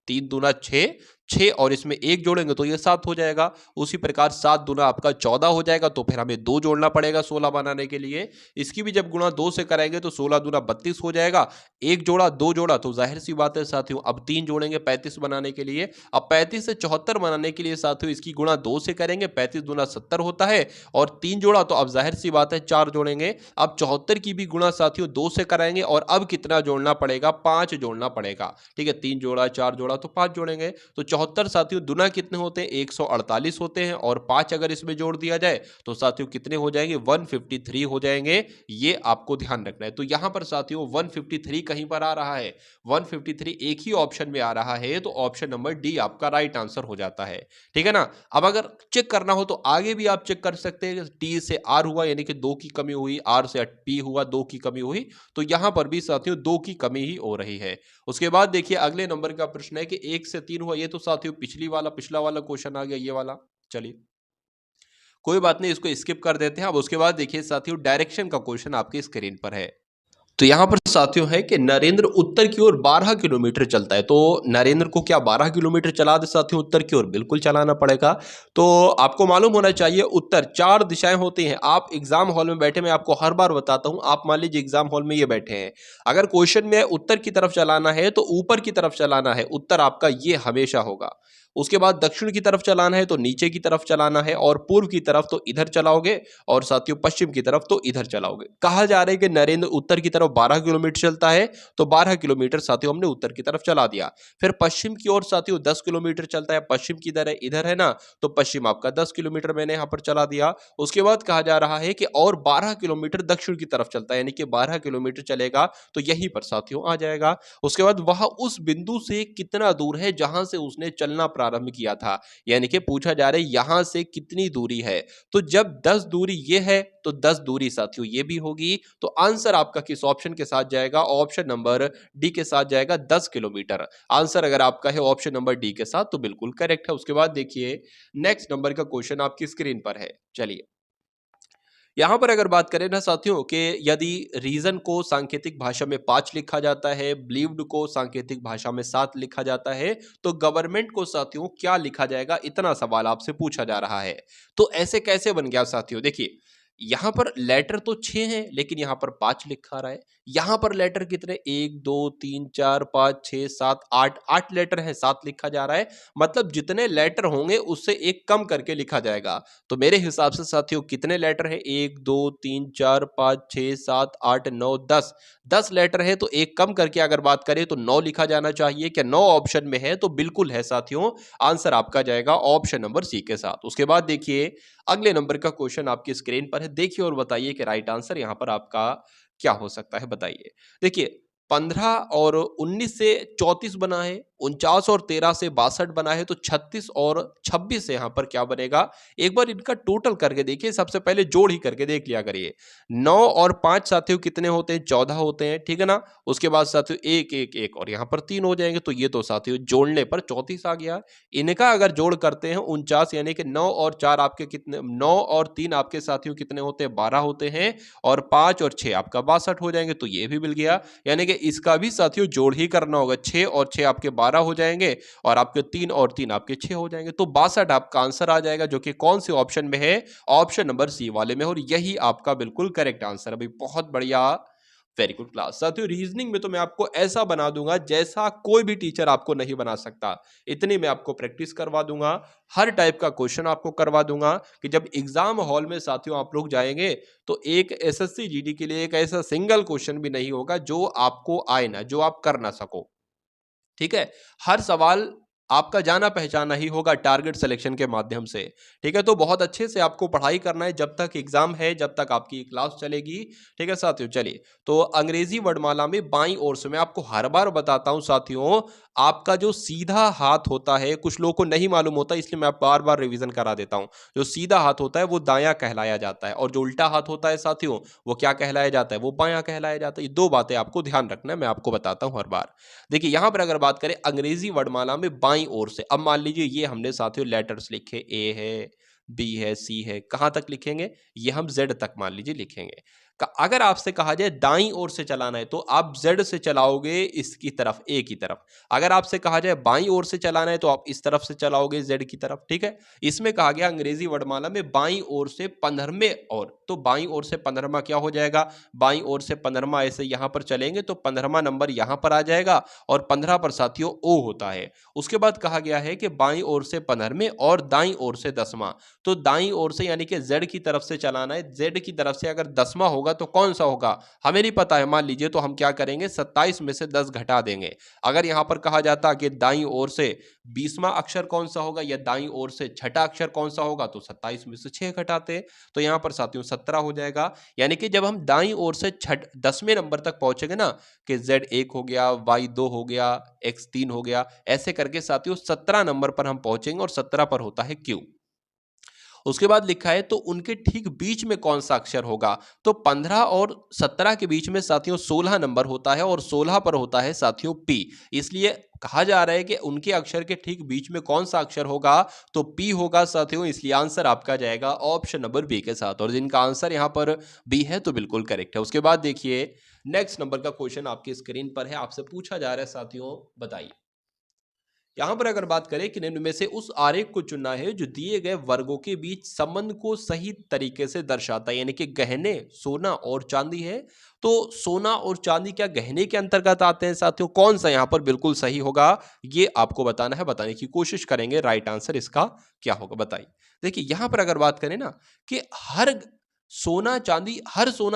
3 दूना 6, 6 और इसमें 1 जोड़ेंगे तो ये 7 हो जाएगा। उसी प्रकार 7 दूना आपका 14 हो जाएगा, तो फिर हमें 2 जोड़ना पड़ेगा 16 बनाने के लिए। इसकी भी जब गुणा 2 से कराएंगे तो 16 दूना 32 हो जाएगा। 1 जोड़ा 2 जोड़ा तो जाहिर सी बात है साथियों अब 3 जोड़ेंगे 35 बनाने के लिए। अब 35 से 74 बनाने के लिए साथियों इसकी गुणा 2 से करेंगे, 35 दूना 70 होता है, और 3 जोड़ा तो अब जाहिर सी बात है 4 जोड़ेंगे। अब 74 की भी गुणा साथियों 2 से कराएंगे, और अब कितना जोड़ना पड़ेगा, 5 जोड़ना पड़ेगा। ठीक है, 3 जोड़ा 4 जोड़ा तो 5 जोड़ेंगे। तो 74 साथियों दुना कितने होते हैं, 148 होते हैं, और 5 अगर इसमें जोड़ दिया जाए तो साथियों कितने हो जाएंगे, 153 हो जाएंगे। ये आपको ध्यान रखना है। तो यहां पर साथियों 153 कहीं पर आ रहा है, 153 एक ही ऑप्शन में आ रहा है, तो ऑप्शन नंबर डी आपका राइट आंसर हो जाता है। ठीक है ना। अब अगर चेक करना हो तो आगे भी आप चेक कर सकते हैं। टी से आर हुआ यानी कि 2 की कमी हुई, आर से पी हुआ 2 की कमी हुई, तो यहां पर भी साथियों 2 की कमी ही हो रही है। उसके बाद देखिए अगले नंबर का प्रश्न है कि 1 से 3 हुआ। ये तो साथियों पिछला वाला क्वेश्चन आ गया, ये वाला। चलिए कोई बात नहीं, इसको स्किप कर देते हैं। अब उसके बाद देखिए साथियों डायरेक्शन का क्वेश्चन आपकी स्क्रीन पर है। तो यहां पर साथियों है कि नरेंद्र उत्तर की ओर 12 किलोमीटर चलता है। तो नरेंद्र को क्या 12 किलोमीटर चला दे साथियों उत्तर की ओर, बिल्कुल चलाना पड़ेगा। तो आपको मालूम होना चाहिए उत्तर 4 दिशाएं होती हैं। आप एग्जाम हॉल में बैठे, मैं आपको हर बार बताता हूं, आप मान लीजिए एग्जाम हॉल में ये बैठे हैं, अगर क्वेश्चन में उत्तर की तरफ चलाना है तो ऊपर की तरफ चलाना है, उत्तर आपका ये हमेशा होगा। उसके बाद दक्षिण की तरफ चलाना है तो नीचे की तरफ चलाना है, और पूर्व की तरफ तो इधर चलाओगे, और साथियों पश्चिम की तरफ तो इधर चलाओगे। कहा जा रहा है कि नरेंद्र उत्तर की तरफ 12 किलोमीटर चलता है, तो 12 किलोमीटर साथियों हमने उत्तर की तरफ चला दिया। फिर पश्चिम की ओर साथियों 10 किलोमीटर चलता है, पश्चिम किधर है, इधर है ना, तो पश्चिम आपका 10 किलोमीटर मैंने यहां पर चला दिया। उसके बाद कहा जा रहा है कि और 12 किलोमीटर दक्षिण की तरफ चलता है, यानी कि 12 किलोमीटर चलेगा, तो यहीं पर साथियों आ जाएगा। उसके बाद वह उस बिंदु से कितना दूर है जहां से उसने चलना प्रारंभ किया था, यानी कि पूछा जा रहा है यहां से कितनी दूरी है। तो जब 10 दूरी ये है तो 10 दूरी साथियों ये भी होगी। तो आंसर आपका किस ऑप्शन के साथ जाएगा, ऑप्शन नंबर डी के साथ जाएगा, 10 किलोमीटर। आंसर अगर आपका है ऑप्शन नंबर डी के साथ तो बिल्कुल करेक्ट है। उसके बाद देखिए नेक्स्ट नंबर का क्वेश्चन आपकी स्क्रीन पर है। चलिए यहां पर अगर बात करें ना साथियों कि यदि रीजन को सांकेतिक भाषा में 5 लिखा जाता है, बिलीव्ड को सांकेतिक भाषा में 7 लिखा जाता है, तो गवर्नमेंट को साथियों क्या लिखा जाएगा, इतना सवाल आपसे पूछा जा रहा है। तो ऐसे कैसे बन गया साथियों, देखिए यहां पर लेटर तो 6 हैं लेकिन यहां पर 5 लिखा रहा है। यहां पर लेटर कितने, 1 2 3 4 5 6 7 8, 8 लेटर है, 7 लिखा जा रहा है। मतलब जितने लेटर होंगे उससे एक कम करके लिखा जाएगा। तो मेरे हिसाब से साथियों कितने लेटर है, 1 2 3 4 5 6 7 8 9 10, 10 लेटर है, तो एक कम करके अगर बात करें तो 9 लिखा जाना चाहिए। क्या 9 ऑप्शन में है, तो बिल्कुल है साथियों। आंसर आपका जाएगा ऑप्शन नंबर सी के साथ। उसके बाद देखिए अगले नंबर का क्वेश्चन आपकी स्क्रीन पर है, देखिए और बताइए कि राइट आंसर यहां पर आपका क्या हो सकता है, बताइए। देखिए 15 और 19 से 34 बना है, 49 और 13 से 62 बना है, तो 36 और 26 से यहाँ पर क्या बनेगा? एक बार इनका टोटल करके देखिए, सबसे पहले जोड़ ही करके देख लिया करिए। 9 और 5 साथियों कितने होते हैं? 14 होते हैं, ठीक है ना? उसके बाद साथियों 1, 1, 1 और यहाँ पर 3 हो जाएंगे, तो ये तो साथियों जोड़ने पर 34 आ गया। इनका अगर जोड़ करते हैं 49, यानी कि 9 और 4 आपके कितने, 9 और 3 आपके साथियों कितने होते हैं? 12 होते हैं, और 5 और 6 आपका 62 हो जाएंगे, तो ये भी मिल गया। यानी कि इसका भी साथियों जोड़ ही करना होगा। 6 और 6 आपके 12 हो जाएंगे, और आपके 3 और 3 आपके 6 हो जाएंगे, तो 62 आपका आंसर आ जाएगा, जो कि कौन से ऑप्शन में है? ऑप्शन नंबर सी वाले में, और यही आपका बिल्कुल करेक्ट आंसर है भाई। बहुत बढ़िया, वेरी गुड क्लास। साथियों रीजनिंग में तो मैं आपको ऐसा बना दूंगा जैसा कोई भी टीचर आपको नहीं बना सकता। इतनी मैं आपको प्रैक्टिस करवा दूंगा, हर टाइप का क्वेश्चन आपको करवा दूंगा कि जब एग्जाम हॉल में साथियों आप लोग जाएंगे, तो एक एसएससी जीडी के लिए एक ऐसा सिंगल क्वेश्चन भी नहीं होगा जो आपको आए ना, जो आप कर ना सको। ठीक है, हर सवाल आपका जाना पहचाना ही होगा टारगेट सिलेक्शन के माध्यम से। ठीक है, तो बहुत अच्छे से आपको पढ़ाई करना है जब तक एग्जाम है, जब तक आपकी क्लास चलेगी। ठीक है साथियों, चलिए तो अंग्रेजी वर्णमाला में बाईं ओर से, मैं आपको हर बार बताता हूं साथियों, आपका जो सीधा हाथ होता है, कुछ लोगों को नहीं मालूम होता, इसलिए मैं बार बार रिवीजन करा देता हूं। जो सीधा हाथ होता है वो दायां कहलाया जाता है, और जो उल्टा हाथ होता है साथियों, वो क्या कहलाया जाता है? वो बायां कहलाया जाता है। ये दो बातें आपको ध्यान रखना है, मैं आपको बताता हूं हर बार। देखिए यहां पर अगर बात करें अंग्रेजी वर्णमाला में बाईं ओर से, अब मान लीजिए ये हमने साथियों लेटर्स लिखे, ए है, बी है, सी है, कहां तक लिखेंगे? ये हम जेड तक मान लीजिए लिखेंगे। अगर आपसे कहा जाए दाईं ओर से चलाना है, तो आप जेड से चलाओगे इसकी तरफ, ए की तरफ। अगर आपसे कहा जाए बाईं ओर से चलाना है, तो आप इस तरफ से चलाओगे, जेड की तरफ। ठीक है, इसमें कहा गया अंग्रेजी वर्णमाला में बाईं ओर से 15वें ओर, तो बाईं ओर से 15वां क्या हो जाएगा? बाईं ओर से 15वां ऐसे यहां पर चलेंगे तो 15वां नंबर यहां पर आ जाएगा, और 15 पर साथियों ओ होता है। उसके बाद कहा गया है कि बाईं ओर से 15वें और दाईं ओर से 10वां, तो दाईं ओर से यानी कि जेड की तरफ से चलाना है। जेड की तरफ से अगर 10वां होगा तो कौन सा होगा? हमें नहीं पता है, मान लीजिए, तो हम क्या करेंगे? 27 में से 10 घटा देंगे। अगर यहां पर कहा जाता कि दाईं ओर से 20वां अक्षर कौन सा होगा, या दाईं ओर से छठा अक्षर कौन सा होगा, तो 27 में से 6 घटाते, तो यहां पर साथियों 17 हो जाएगा। यानी कि जब हम दाईं ओर से 10वें नंबर तक पहुंचेंगे ना, कि जेड 1 हो गया, वाई 2 हो गया, एक्स 3 हो गया, ऐसे करके साथियों 17 नंबर पर हम पहुंचेंगे, और 17 पर होता है क्यू। उसके बाद लिखा है तो उनके ठीक बीच में कौन सा अक्षर होगा? तो 15 और 17 के बीच में साथियों 16 नंबर होता है, और 16 पर होता है साथियों पी। इसलिए कहा जा रहा है कि उनके अक्षर के ठीक बीच में कौन सा अक्षर होगा? तो पी होगा साथियों। इसलिए आंसर आपका जाएगा ऑप्शन नंबर बी के साथ, और जिनका आंसर यहां पर बी है तो बिल्कुल करेक्ट है। उसके बाद देखिए नेक्स्ट नंबर का क्वेश्चन आपकी स्क्रीन पर है, आपसे पूछा जा रहा है साथियों, बताइए। यहाँ पर अगर बात करें कि निम्न में से उस आरेख को चुनना है जो दिए गए वर्गों के बीच संबंध को सही तरीके से दर्शाता है, यानी कि गहने सोना और चांदी है, तो सोना और चांदी क्या गहने के अंतर्गत आते हैं साथियों? कौन सा यहाँ पर बिल्कुल सही होगा, ये आपको बताना है, बताने की कोशिश करेंगे। राइट आंसर इसका क्या होगा, बताइए। देखिए यहाँ पर अगर बात करें ना, कि हर सोना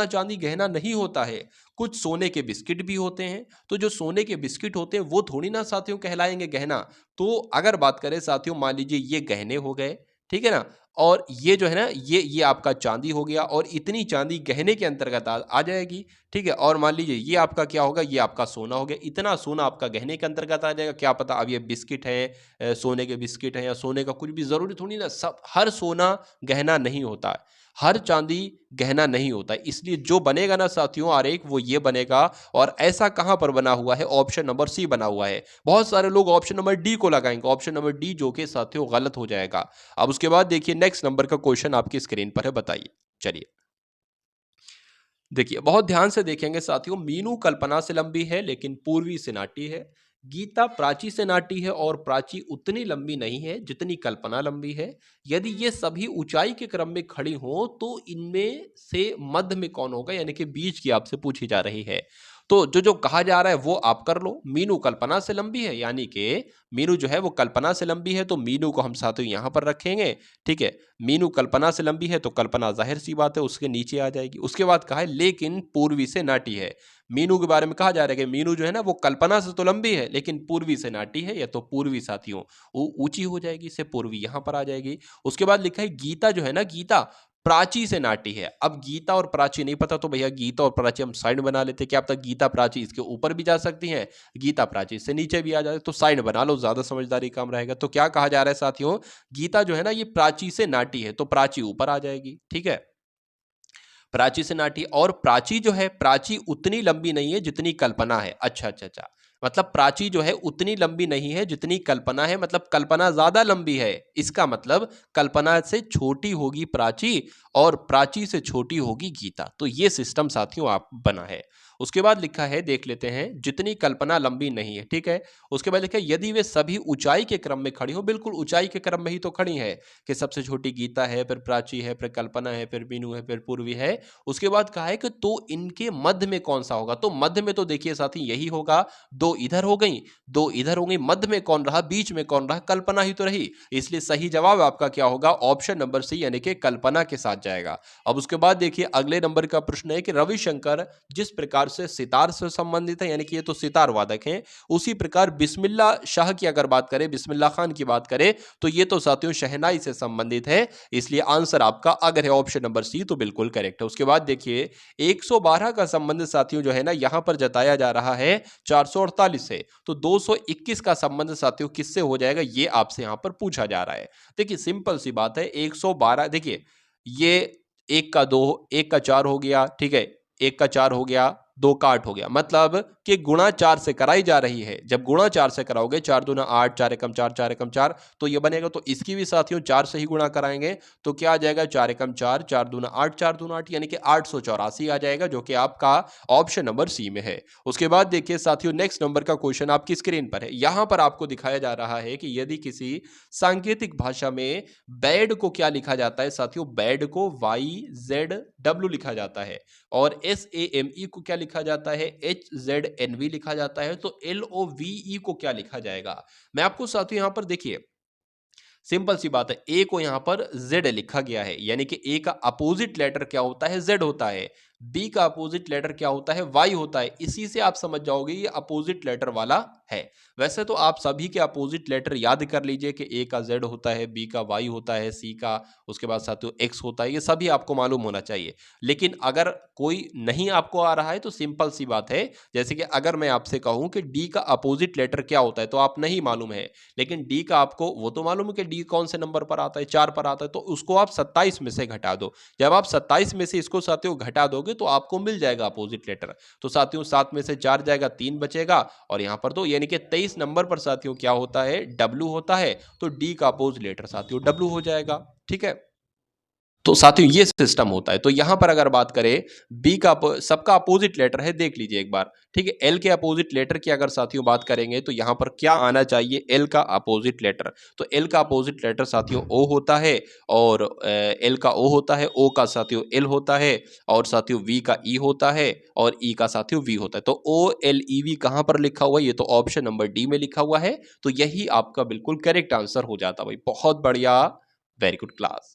चांदी गहना नहीं होता है। कुछ सोने के बिस्किट भी होते हैं, तो जो सोने के बिस्किट होते हैं वो थोड़ी ना साथियों कहलाएंगे गहना। तो अगर बात करें साथियों, मान लीजिए ये गहने हो गए, ठीक है ना, और ये जो है ना, ये आपका चांदी हो गया, और इतनी चांदी गहने के अंतर्गत आ जाएगी। ठीक है, और मान लीजिए ये आपका क्या होगा? ये आपका सोना हो गया, इतना सोना आपका गहने के अंतर्गत आ जाएगा। क्या पता अब ये बिस्किट है, सोने के बिस्किट है, या सोने का कुछ भी, जरूरी थोड़ी ना सब हर सोना गहना नहीं होता है, हर चांदी गहना नहीं होता है। इसलिए जो बनेगा ना साथियों आरेख, वो ये बनेगा। और ऐसा कहां पर बना हुआ है? ऑप्शन नंबर सी बना हुआ है। बहुत सारे लोग ऑप्शन नंबर डी को लगाएंगे, ऑप्शन नंबर डी जो कि साथियों गलत हो जाएगा। अब उसके बाद देखिए नेक्स्ट नंबर का क्वेश्चन आपकी स्क्रीन पर है, बताइए। चलिए देखिए, बहुत ध्यान से देखेंगे साथियों। मीनू कल्पना से लंबी है लेकिन पूर्वी से नाटी है। गीता प्राची से नाटी है, और प्राची उतनी लंबी नहीं है जितनी कल्पना लंबी है। यदि ये सभी ऊंचाई के क्रम में खड़ी हो, तो इनमें से मध्य में कौन होगा, यानी कि बीच की आपसे पूछी जा रही है। तो जो जो कहा जा रहा है वो आप कर लो। मीनू कल्पना से लंबी है, यानी कि मीनू जो है वो कल्पना से लंबी है, तो मीनू को हम साथियों यहां पर रखेंगे। ठीक है, मीनू कल्पना से लंबी है, तो कल्पना जाहिर सी बात है उसके नीचे आ जाएगी। उसके बाद कहा है लेकिन पूर्वी से नाटी है। मीनू के बारे में कहा जा रहा है कि मीनू जो है ना वो कल्पना से तो लंबी है लेकिन पूर्वी से नाटी है, या तो पूर्वी साथियों ऊंची हो जाएगी, इससे पूर्वी यहां पर आ जाएगी। उसके बाद लिखा है गीता जो है ना, गीता प्राची से नाटी है। अब गीता और प्राची नहीं पता तो भैया गीता और प्राची हम साइड बना लेते, क्या पता गीता प्राची इसके ऊपर भी जा सकती हैं, गीता प्राची से नीचे भी आ जाए, तो साइड बना लो, ज्यादा समझदारी काम रहेगा। तो क्या कहा जा रहा है साथियों, गीता जो है ना ये प्राची से नाटी है, तो प्राची ऊपर आ जाएगी, ठीक है। प्राची से नाटी, और प्राची जो है, प्राची उतनी लंबी नहीं है जितनी कल्पना है। अच्छा अच्छा अच्छा, मतलब प्राची जो है उतनी लंबी नहीं है जितनी कल्पना है, मतलब कल्पना ज्यादा लंबी है, इसका मतलब कल्पना से छोटी होगी प्राची और प्राची से छोटी होगी गीता। तो ये सिस्टम साथियों आप बना है। उसके बाद लिखा है, देख लेते हैं, जितनी कल्पना लंबी नहीं है, ठीक है। उसके बाद लिखा है यदि वे सभी ऊंचाई के क्रम में खड़ी हो, बिल्कुल ऊंचाई के क्रम में ही तो खड़ी है, कि सबसे छोटी गीता है, फिर प्राची है, फिर कल्पना है, फिर बीनू है, फिर पूर्वी है। उसके बाद कहा है कि तो इनके मध्य में कौन सा होगा, तो मध्य में तो देखिए साथी यही होगा, दो इधर हो गई, दो इधर हो गई, मध्य में कौन रहा, बीच में कौन रहा, कल्पना ही तो रही। इसलिए सही जवाब आपका क्या होगा, ऑप्शन नंबर सी यानी कि कल्पना के साथ जाएगा। अब उसके बाद देखिए अगले नंबर का प्रश्न है कि रविशंकर जिस प्रकार से सितार से संबंधित है, यानी कि ये तो सितार वादक हैं, उसी प्रकार बिस्मिल्ला शाह की अगर बात करें, बिस्मिल्ला खान की बात करें, तो ये तो साथियों शहनाई से संबंधित है। इसलिए आंसर आपका अगर है ऑप्शन नंबर सी तो बिल्कुल करेक्ट है। उसके बाद देखिए 112 का संबंध साथियों जो है ना यहां पर जताया जा रहा है 448 से, तो 221 का संबंध साथियों किससे हो जाएगा, ये आपसे यहां पर पूछा जा रहा है। देखिए सिंपल सी बात है, 112 देखिए ये एक का दो, एक का चार हो गया, ठीक है, एक का चार हो गया, दो का आठ हो गया, मतलब कि गुणा चार से कराई जा रही है। जब गुणा चार से कराओगे, चार दूना आठ, चार एकम चार, चार एकम चार, तो ये बनेगा। तो इसकी भी साथियों चार से ही गुणा कराएंगे, तो क्या आ जाएगा, चार एकम चार, चार दूना आठ, चार दूना आठ, यानी कि 884 आ जाएगा, जो कि आपका ऑप्शन नंबर सी में है। उसके बाद देखिए साथियों नेक्स्ट नंबर का क्वेश्चन आपकी स्क्रीन पर है। यहां पर आपको दिखाया जा रहा है कि यदि किसी सांकेतिक भाषा में बेड को क्या लिखा जाता है साथियों, बेड को YZW लिखा जाता है, और SAME को क्या लिखा जाता है, HZNV लिखा जाता है, तो LOVE को क्या लिखा जाएगा। मैं आपको साथियों यहां पर देखिए सिंपल सी बात है, ए को यहां पर जेड लिखा गया है, यानी कि ए का अपोजिट लेटर क्या होता है, जेड होता है। बी का अपोजिट लेटर क्या होता है, वाई होता है। इसी से आप समझ जाओगे ये अपोजिट लेटर वाला है। वैसे तो आप सभी के अपोजिट लेटर याद कर लीजिए कि ए का जेड होता है, बी का वाई होता है, सी का उसके बाद साथियों एक्स होता है, ये सभी आपको मालूम होना चाहिए। लेकिन अगर कोई नहीं आपको आ रहा है तो सिंपल सी बात है, जैसे कि अगर मैं आपसे कहूं कि डी का अपोजिट लेटर क्या होता है, तो आप नहीं मालूम है, लेकिन डी का आपको वो तो मालूम है कि डी कौन से नंबर पर आता है, 4 पर आता है, तो उसको आप 27 में से घटा दो। जब आप 27 में से इसको साथियों घटा दोगे तो आपको मिल जाएगा अपोजिट लेटर। तो साथियों 7 में से 4 जाएगा, 3 बचेगा, और यहां पर 2, यानी कि 23 नंबर पर साथियों क्या होता है, डब्ल्यू होता है। तो डी का अपोजिट लेटर साथियों डब्ल्यू हो जाएगा, ठीक है। तो साथियों ये सिस्टम होता है। तो यहां पर अगर बात करें बी का, सबका अपोजिट लेटर है, देख लीजिए एक बार, ठीक है। एल के अपोजिट लेटर की अगर साथियों बात करेंगे तो यहां पर क्या आना चाहिए, एल का अपोजिट लेटर। तो एल का अपोजिट लेटर साथियों ओ होता है, और एल का ओ होता है, ओ का साथियों एल होता है, और साथियों वी का ई होता है, और ई का साथियों वी होता है। तो OLEV कहां पर लिखा हुआ है, ये तो ऑप्शन नंबर डी में लिखा हुआ है। तो यही आपका बिल्कुल करेक्ट आंसर हो जाता भाई, बहुत बढ़िया, वेरी गुड क्लास।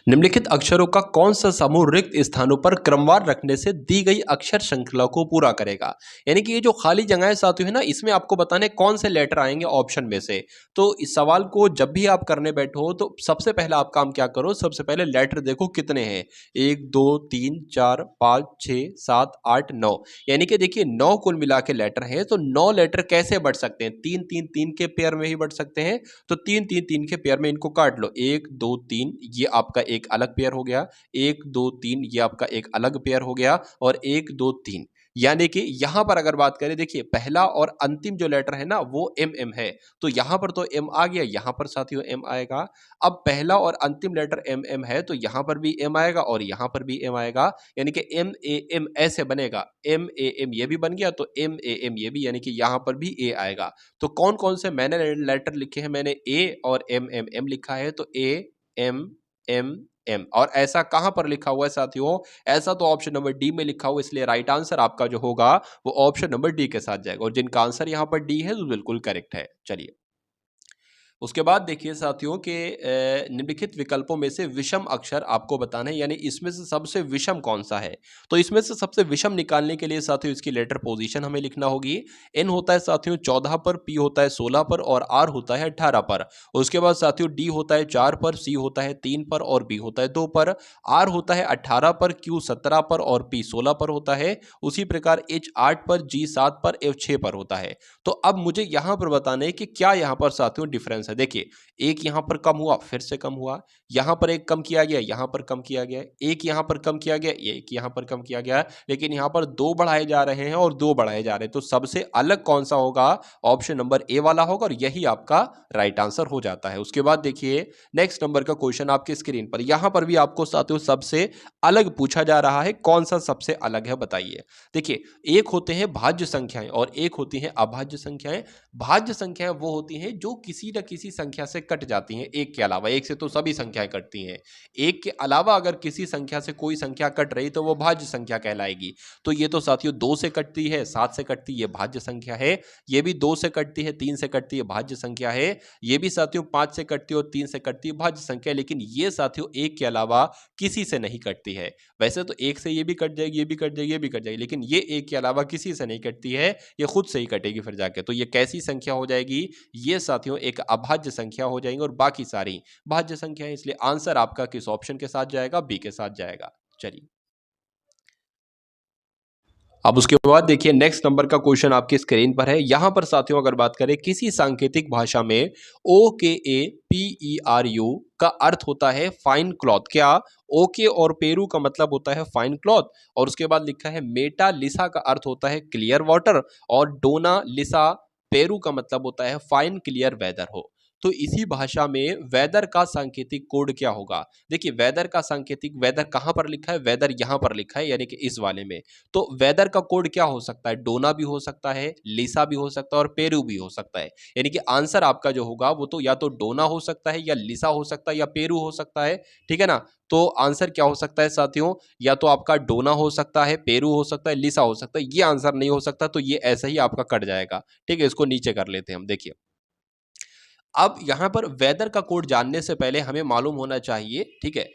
निम्नलिखित अक्षरों का कौन सा समूह रिक्त स्थानों पर क्रमवार रखने से दी गई अक्षर श्रृंखला को पूरा करेगा। यानी कि ये जो खाली जगह साथियों है ना, इसमें आपको बताने कौन से लेटर आएंगे ऑप्शन में से। तो इस सवाल को जब भी आप करने बैठो तो सबसे पहला आप काम क्या करो, सबसे पहले लेटर देखो कितने हैं, 1 2 3 4 5 6 7 8 9, यानी कि देखिए 9 कुल मिला के लेटर हैं। तो 9 लेटर कैसे बढ़ सकते हैं, 3 3 3 के पेयर में ही बढ़ सकते हैं। तो 3 3 3 के पेयर में इनको काट लो, 1 2 3, ये आपका एक अलग पेयर हो गया, 1 2 3 ये आपका एक अलग पेयर हो गया, और 1 2 3, यानी कि यहां पर अगर बात करें, देखिए पहला और अंतिम जो लेटर है ना वो एम एम है, तो यहां पर तो एम आ गया, यहां पर साथियों एम आएगा। अब पहला और अंतिम लेटर एम एम है, तो यहां पर भी एम आएगा और यहां पर भी एम आएगा, यानी कि एम ए एम ऐसे बनेगा, एम ए एम ये भी बन गया, तो एम ए एम ये भी, यानी कि यहां पर भी ए आएगा। तो कौन कौन से मैंने लेटर लिखे हैं, मैंने ए और एम एम एम लिखा है, तो ए एम एम एम, और ऐसा कहां पर लिखा हुआ है साथियों, ऐसा तो ऑप्शन नंबर डी में लिखा हुआ है। इसलिए राइट आंसर आपका जो होगा वो ऑप्शन नंबर डी के साथ जाएगा, और जिनका आंसर यहां पर डी है तो बिल्कुल करेक्ट है। चलिए उसके बाद देखिए साथियों के निम्नलिखित विकल्पों में से विषम अक्षर आपको बताना है, यानी इसमें से सबसे विषम कौन सा है। तो इसमें से सबसे विषम निकालने के लिए साथियों इसकी लेटर पोजीशन हमें लिखना होगी। एन होता है साथियों 14 पर, पी होता है 16 पर और आर होता है 18 पर। उसके बाद साथियों डी होता है 4 पर, सी होता है 3 पर और बी होता है 2 पर। आर होता है 18 पर, क्यू 17 पर और पी 16 पर होता है। उसी प्रकार एच 8 पर, जी 7 पर, एफ 6 पर होता है। तो अब मुझे यहां पर बताना है कि क्या यहां पर साथियों डिफरेंस है। देखिए एक यहां पर कम हुआ, फिर से कम हुआ, यहां पर एक कम किया गया, यहां पर कम किया गया, एक यहां पर कम किया गया, एक यहां पर कम किया गया, लेकिन यहां पर दो बढ़ाए जा रहे हैं और दो बढ़ाए जा रहे हैं। तो सबसे अलग कौन सा होगा? ऑप्शन नंबर ए वाला होगा और यही आपका राइट आंसर हो जाता है। उसके बाद देखिए नेक्स्ट नंबर का क्वेश्चन आपकी स्क्रीन पर, यहां पर भी आपको साथियों सबसे अलग पूछा जा रहा है। कौन सा सबसे अलग है बताइए। देखिए एक होते हैं भाज्य संख्याएं और एक होती हैं अभाज्य संख्याएं। भाज्य संख्याएं वो होती हैं जो किसी न किसी संख्या से कट जाती हैं एक के अलावा। एक से तो सभी संख्याएं कटती हैं, एक के अलावा अगर किसी संख्या से कोई संख्या कट रही तो वो भाज्य संख्या कहलाएगी। तो ये तो साथियों 2 से कटती है, 7 से कटती है, ये भाज्य संख्या है। ये भी 2 से कटती है, 3 से कटती है, भाज्य संख्या है। ये भी साथियों 5 से कटती है और 3 से कटती है, भाज्य संख्या है। लेकिन ये साथियों एक के अलावा किसी से नहीं कटती है। वैसे तो एक से ये भी कट जाएगी, ये भी कट जाएगी, ये भी कट जाएगी, लेकिन ये एक के अलावा किसी से नहीं कटती है, ये खुद से ही कटेगी फिर जाके। तो ये कैसी संख्या हो जाएगी? ये साथियों एक अभाज्य संख्या हो जाएंगी और बाकी सारी भाज्य संख्या है। इसलिए आंसर आपका किस ऑप्शन के साथ जाएगा? बी के साथ जाएगा। चलिए अब उसके बाद देखिए नेक्स्ट नंबर का क्वेश्चन आपकी स्क्रीन पर है। यहां पर साथियों अगर बात करें किसी सांकेतिक भाषा में OKAPERU का अर्थ होता है फाइन क्लॉथ। क्या ओके और पेरू का मतलब होता है फाइन क्लॉथ? और उसके बाद लिखा है मेटा लिसा का अर्थ होता है क्लियर वाटर और डोना लिसा पेरू का मतलब होता है फाइन क्लियर वेदर हो। तो इसी भाषा में वेदर का सांकेतिक कोड क्या होगा? देखिए वेदर का सांकेतिक, वेदर कहां पर लिखा है? वेदर यहां पर लिखा है, यानी कि इस वाले में। तो वेदर का कोड क्या हो सकता है? डोना भी हो सकता है, लिसा भी हो सकता है और पेरू भी हो सकता है। यानी कि आंसर आपका जो होगा वो तो या तो डोना हो सकता है या लिसा हो सकता है या पेरू हो सकता है। ठीक है ना? तो आंसर क्या हो सकता है साथियों? या तो आपका डोना हो सकता है, पेरू हो सकता है, लिसा हो सकता है। ये आंसर नहीं हो सकता, तो ये ऐसा ही आपका कट जाएगा। ठीक है, इसको नीचे कर लेते हैं हम। देखिए अब यहाँ पर वेदर का कोड जानने से पहले हमें मालूम होना चाहिए, ठीक है,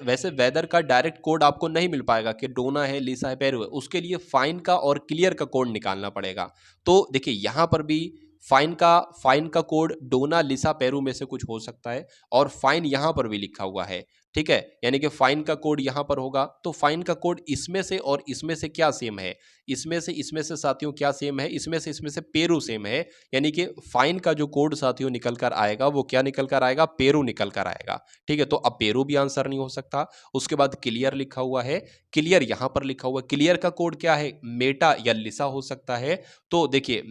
वैसे वेदर का डायरेक्ट कोड आपको नहीं मिल पाएगा कि डोना है, लिसा है, पेरू है। उसके लिए फाइन का और क्लियर का कोड निकालना पड़ेगा। तो देखिए यहाँ पर भी फाइन का कोड डोना, लिसा, पेरू में से कुछ हो सकता है और फाइन यहाँ पर भी लिखा हुआ है। ठीक है, यानी कि फाइन का कोड यहाँ पर होगा। तो फाइन का कोड इसमें से और इसमें से क्या सेम है? इसमें से साथियों क्या सेम है? इसमें से पेरू सेम है। यानी कि फाइन का जो कोड साथियों निकल कर आएगा वो क्या निकल कर आएगा? पेरू निकल कर आएगा। ठीक है, तो अब पेरू भी आंसर नहीं हो सकता। उसके बाद क्लियर लिखा हुआ है, क्लियर यहां पर लिखा हुआ है। क्लियर का कोड क्या है? मेटा या लिसा हो सकता है। तो देखिए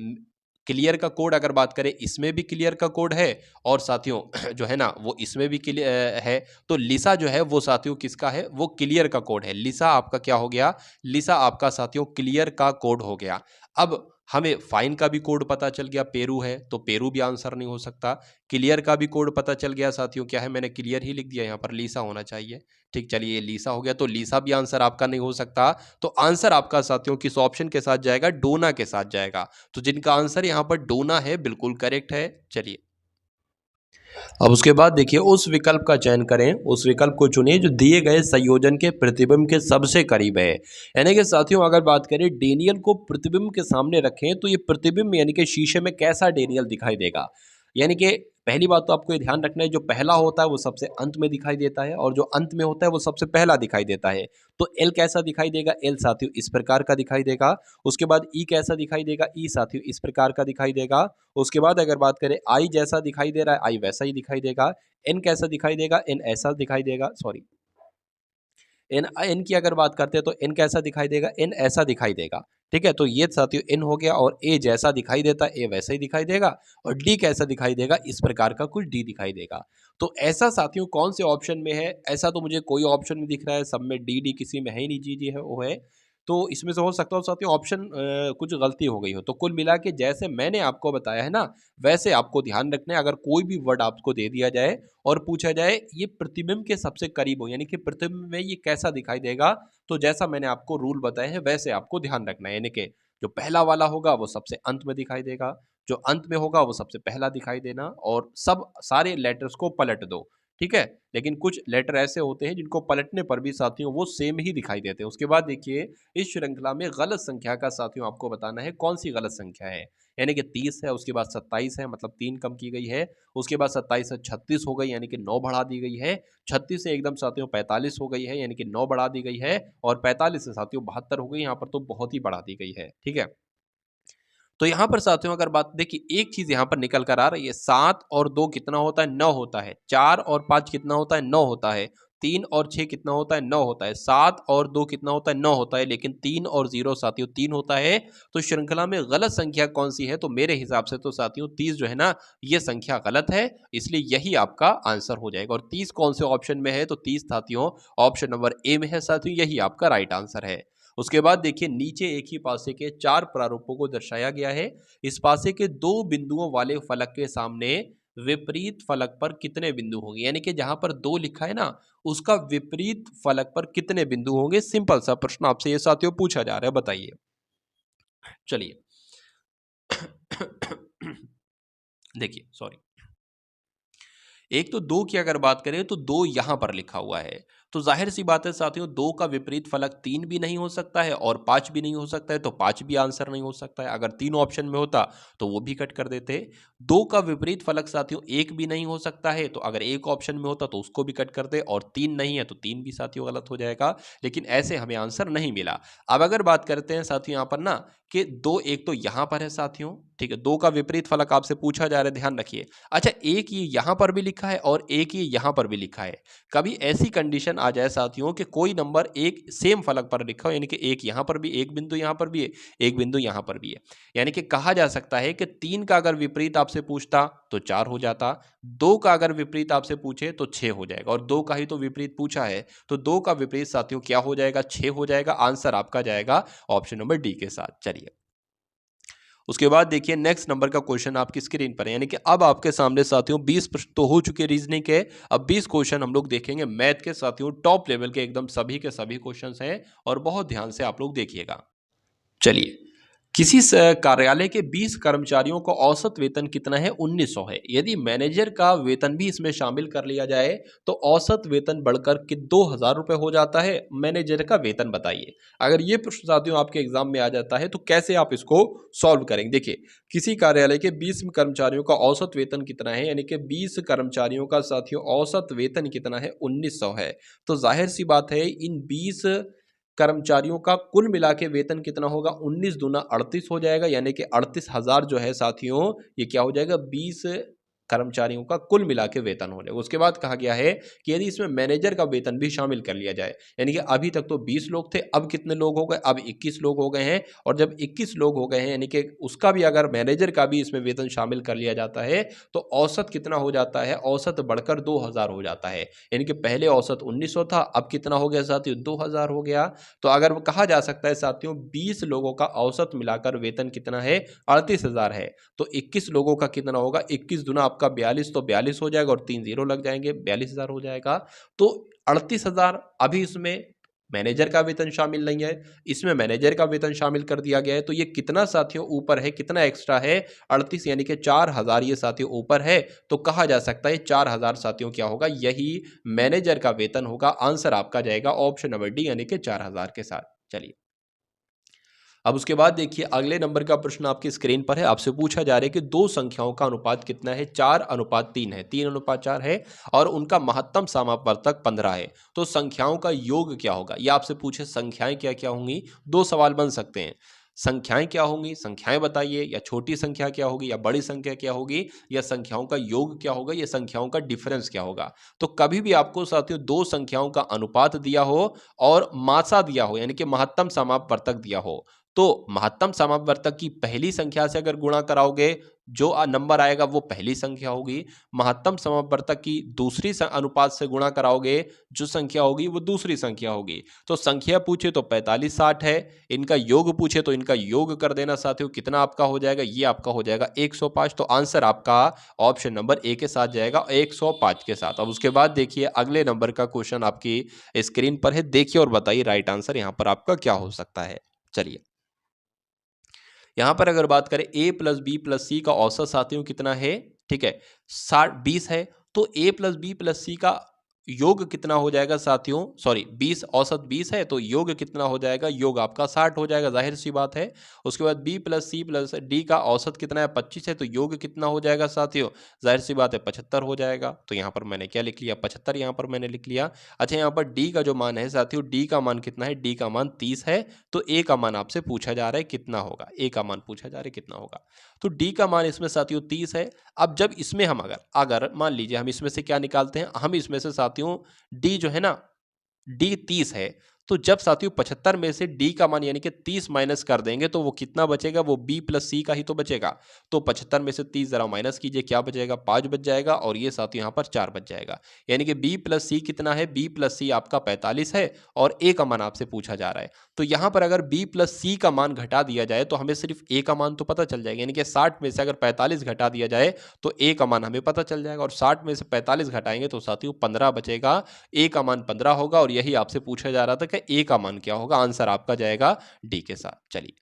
क्लियर का कोड अगर बात करें, इसमें भी क्लियर का कोड है और साथियों जो है ना वो इसमें भी क्लियर है। तो लिसा जो है वो साथियों किसका है? वो क्लियर का कोड है। लिसा आपका क्या हो गया? लिसा आपका साथियों क्लियर का कोड हो गया। अब हमें फाइन का भी कोड पता चल गया, पेरू है, तो पेरू भी आंसर नहीं हो सकता। क्लियर का भी कोड पता चल गया साथियों, क्या है? मैंने क्लियर ही लिख दिया, यहाँ पर लीसा होना चाहिए। ठीक, चलिए ये लीसा हो गया, तो लीसा भी आंसर आपका नहीं हो सकता। तो आंसर आपका साथियों किस ऑप्शन के साथ जाएगा? डोना के साथ जाएगा। तो जिनका आंसर यहाँ पर डोना है बिल्कुल करेक्ट है। चलिए अब उसके बाद देखिए उस विकल्प का चयन करें, उस विकल्प को चुनिए जो दिए गए संयोजन के प्रतिबिंब के सबसे करीब है। यानी कि साथियों अगर बात करें डेनियल को प्रतिबिंब के सामने रखें तो ये प्रतिबिंब यानी कि शीशे में कैसा डेनियल दिखाई देगा? यानी कि पहली बात तो आपको ये ध्यान रखना है, जो पहला होता है वो सबसे अंत में दिखाई देता है और जो अंत में होता है वो सबसे पहला दिखाई देता है। तो एल कैसा दिखाई देगा? एल साथियों इस प्रकार का दिखाई देगा। उसके बाद ई कैसा दिखाई देगा? ई साथियों इस प्रकार का दिखाई देगा। उसके बाद अगर बात करें आई जैसा दिखाई दे रहा है, आई वैसा ही दिखाई देगा। एन कैसा दिखाई देगा? एन ऐसा दिखाई देगा। सॉरी, एन एन की अगर बात करते हैं तो एन कैसा दिखाई देगा? एन ऐसा दिखाई देगा। ठीक है, तो ये साथियों एन हो गया और ए जैसा दिखाई देता है ए वैसा ही दिखाई देगा और डी कैसा दिखाई देगा? इस प्रकार का कुछ डी दिखाई देगा। तो ऐसा साथियों कौन से ऑप्शन में है? ऐसा तो मुझे कोई ऑप्शन नहीं दिख रहा है, सब में डी डी किसी में है ही नहीं, जी जी है वो है। तो इसमें से हो सकता हो साथियों ऑप्शन कुछ गलती हो गई हो। तो कुल मिला के जैसे मैंने आपको बताया है ना, वैसे आपको ध्यान रखना है। अगर कोई भी वर्ड आपको दे दिया जाए और पूछा जाए ये प्रतिबिंब के सबसे करीब हो, यानी कि प्रतिबिंब में ये कैसा दिखाई देगा, तो जैसा मैंने आपको रूल बताए हैं वैसे आपको ध्यान रखना है। यानी कि जो पहला वाला होगा वो सबसे अंत में दिखाई देगा, जो अंत में होगा वो सबसे पहला दिखाई देना और सब सारे लेटर्स को पलट दो, ठीक है। लेकिन कुछ लेटर ऐसे होते हैं जिनको पलटने पर भी साथियों वो सेम ही दिखाई देते हैं। उसके बाद देखिए इस श्रृंखला में गलत संख्या का साथियों आपको बताना है कौन सी गलत संख्या है। यानी कि 30 है, उसके बाद 27 है, मतलब 3 कम की गई है। उसके बाद 27 से 36 हो गई, यानी कि 9 बढ़ा दी गई है। 36 से एकदम साथियों 45 हो गई है, यानी कि 9 बढ़ा दी गई है। और 45 से साथियों 72 हो गई, यहाँ पर तो बहुत ही बढ़ा दी गई है, ठीक है। तो यहाँ पर साथियों अगर बात देखिए, एक चीज यहाँ पर निकल कर आ रही है, 7 और 2 कितना होता है, 9 होता है। 4 और 5 कितना होता है, 9 होता है। 3 और 6 कितना होता है, 9 होता है। 7 और 2 कितना होता है, 9 होता है। लेकिन 3 और 0 साथियों 3 होता है। तो श्रृंखला में गलत संख्या कौन सी है, तो मेरे हिसाब से तो साथियों 30 जो है ना, ये संख्या गलत है, इसलिए यही आपका आंसर हो जाएगा। और 30 कौन से ऑप्शन में है, तो 30 साथियों ऑप्शन नंबर ए में है साथियों, यही आपका राइट आंसर है। उसके बाद देखिए नीचे एक ही पासे के 4 प्रारूपों को दर्शाया गया है। इस पासे के 2 बिंदुओं वाले फलक के सामने विपरीत फलक पर कितने बिंदु होंगे, यानी कि जहां पर 2 लिखा है ना, उसका विपरीत फलक पर कितने बिंदु होंगे। सिंपल सा प्रश्न आपसे ये साथियों पूछा जा रहा है, बताइए। चलिए देखिए, सॉरी, एक तो 2 की अगर बात करें तो 2 यहां पर लिखा हुआ है, तो जाहिर सी बात है साथियों 2 का विपरीत फलक 3 भी नहीं हो सकता है और 5 भी नहीं हो सकता है, तो 5 भी आंसर नहीं हो सकता है। अगर 3 ऑप्शन में होता तो वो भी कट कर देते। 2 का विपरीत फलक साथियों 1 भी नहीं हो सकता है, तो अगर 1 ऑप्शन में होता तो उसको भी कट कर दे, और 3 नहीं है तो 3 भी साथियों गलत हो जाएगा। लेकिन ऐसे हमें आंसर नहीं मिला। अब अगर बात करते हैं साथियों यहाँ पर ना कि 2 एक तो यहां पर है साथियों, ठीक है, 2 का विपरीत फलक आपसे पूछा जा रहा है, ध्यान रखिए। अच्छा, एक ये यहां पर भी लिखा है और एक ये यहां पर भी लिखा है। कभी ऐसी कंडीशन आ जाए साथियों कि कोई नंबर एक सेम फलक पर लिखा हो, यानी कि एक यहां पर भी, एक बिंदु यहां पर भी है, एक बिंदु यहां पर भी है, यानी कि कहा जा सकता है कि 3 का अगर विपरीत आपसे पूछता तो 4 हो जाता, 2 का अगर विपरीत आपसे पूछे तो 6 हो जाएगा, और 2 का ही तो विपरीत पूछा है, तो 2 का विपरीत साथियों क्या हो जाएगा, 6 हो जाएगा। आंसर आपका जाएगा ऑप्शन नंबर डी के साथ। चलिए, उसके बाद देखिए नेक्स्ट नंबर का क्वेश्चन आपकी स्क्रीन पर है, यानी कि अब आपके सामने साथियों 20 प्रश्न तो हो चुके रीजनिंग के, अब 20 क्वेश्चन हम लोग देखेंगे मैथ के साथियों, टॉप लेवल के एकदम सभी के सभी क्वेश्चंस हैं, और बहुत ध्यान से आप लोग देखिएगा। चलिए, किसी कार्यालय के 20 कर्मचारियों का औसत वेतन कितना है, 1900 है। यदि मैनेजर का वेतन भी इसमें शामिल कर लिया जाए तो औसत वेतन बढ़कर के 2000 रुपए हो जाता है। मैनेजर का वेतन बताइए। अगर ये प्रश्न साथियों आपके एग्जाम में आ जाता है तो कैसे आप इसको सॉल्व करेंगे। देखिए, किसी कार्यालय के 20 कर्मचारियों का औसत वेतन कितना है, यानी कि 20 कर्मचारियों का साथियों औसत वेतन कितना है, 1900 है। तो जाहिर सी बात है इन 20 कर्मचारियों का कुल मिला के वेतन कितना होगा, 19 दूना 38 हो जाएगा, यानी कि 38,000 जो है साथियों, ये क्या हो जाएगा, 20 कर्मचारियों का कुल मिला के वेतन हो जाएगा। उसके बाद कहा गया है कि यदि इसमें मैनेजर का वेतन भी शामिल कर लिया जाए, यानी कि अभी तक तो 20 लोग थे, अब कितने लोग हो गए, अब 21 लोग हो गए हैं, और जब 21 लोग हो गए हैं यानी कि उसका भी अगर मैनेजर का भी इसमें वेतन शामिल कर लिया जाता है तो औसत कितना हो जाता है, औसत बढ़कर 2000 हो जाता है। यानी कि पहले औसत 1900 था, अब कितना हो गया साथियों, 2000 हो गया। तो अगर वो कहा जा सकता है साथियों 20 लोगों का औसत मिलाकर वेतन कितना है, 38,000 है। तो 21 लोगों का कितना होगा, 21 दुना आपका 42, तो 42 हो जाएगा, और 3 जीरो लग जाएंगे, 42,000 हो जाएगा। तो 38,000 अभी इसमें मैनेजर का वेतन शामिल नहीं है, इसमें मैनेजर का वेतन शामिल कर दिया गया है, तो ये कितना साथियों ऊपर है, कितना एक्स्ट्रा है, 38, यानी कि 4000 ये साथियों ऊपर है। तो कहा जा सकता है 4000 साथियों क्या होगा, यही मैनेजर का वेतन होगा। आंसर आपका जाएगा ऑप्शन नंबर डी, यानी कि 4000 के साथ। चलिए, अब उसके बाद देखिए अगले नंबर का प्रश्न आपकी स्क्रीन पर है। आपसे पूछा जा रहा है कि दो संख्याओं का अनुपात कितना है, 4:3 है, 3:4 है, और उनका महत्तम समापवर्तक 15 है। तो संख्याओं का योग क्या होगा, ये आपसे पूछे संख्याएं क्या क्या होंगी। दो सवाल बन सकते हैं, संख्याएं क्या होंगी, संख्याएं बताइए, या छोटी संख्या क्या होगी, या बड़ी संख्या क्या होगी, या संख्याओं का योग क्या होगा, या संख्याओं का डिफरेंस क्या होगा। तो कभी भी आपको साथियों दो संख्याओं का अनुपात दिया हो और मासा दिया हो, यानी कि महत्तम समापवर्तक दिया हो, तो महत्तम समापवर्तक की पहली संख्या से अगर गुणा कराओगे, जो नंबर आएगा वो पहली संख्या होगी। महत्तम समापवर्तक की दूसरी अनुपात से गुणा कराओगे, जो संख्या होगी वो दूसरी संख्या होगी। तो संख्या पूछे तो 45 60 है, इनका योग पूछे तो इनका योग कर देना साथियों, कितना आपका हो जाएगा, ये आपका हो जाएगा 105। तो आंसर आपका ऑप्शन नंबर ए के साथ जाएगा, 105 के साथ। अब उसके बाद देखिए अगले नंबर का क्वेश्चन आपकी स्क्रीन पर है, देखिए और बताइए राइट आंसर यहाँ पर आपका क्या हो सकता है। चलिए, यहाँ पर अगर बात करें a प्लस बी प्लस सी का औसत साथियों कितना है, ठीक है 20 है, तो a प्लस बी प्लस सी का योग कितना हो जाएगा साथियों, सॉरी 20 औसत 20 है तो योग कितना हो जाएगा, योग आपका 60 हो जाएगा, जाहिर सी बात है। उसके बाद b plus C plus D का औसत कितना है 25 है तो योग कितना हो जाएगा साथियों, जाहिर सी बात है 75 हो जाएगा। तो यहाँ पर मैंने क्या लिख लिया 75, यहाँ पर मैंने लिख लिया। अच्छा यहाँ पर d का जो मान है साथियों, d का मान कितना है, d का मान 30 है, तो a का मान आपसे पूछा जा रहा है कितना होगा, a का मान पूछा जा रहा है कितना होगा, तो d का मान इसमें साथियों 30 है। अब जब इसमें हम अगर अगर मान लीजिए हम इसमें से क्या निकालते हैं, हम इसमें से साथियों d जो है ना, d 30 है, तो जब साथियों 75 में से d का मान यानी कि 30 माइनस कर देंगे तो वो कितना बचेगा, वो b प्लस सी का ही तो बचेगा। तो 75 में से 30 जरा माइनस कीजिए, क्या बचेगा 5 बच जाएगा, और ये साथियों यहाँ पर 4 बच जाएगा। यानी कि b प्लस सी कितना है, b प्लस सी आपका 45 है और a का मान आपसे पूछा जा रहा है। तो यहाँ पर अगर b प्लस सी का मान घटा दिया जाए तो हमें सिर्फ a का मान तो पता चल जाएगा, यानी कि 60 में से अगर 45 घटा दिया जाए तो a का मान हमें पता चल जाएगा, और 60 में से 45 घटाएंगे तो साथियों 15 बचेगा, a का मान 15 होगा, और यही आपसे पूछा जा रहा था कि a का मान क्या होगा, आंसर आपका जाएगा डी के साथ। चलिए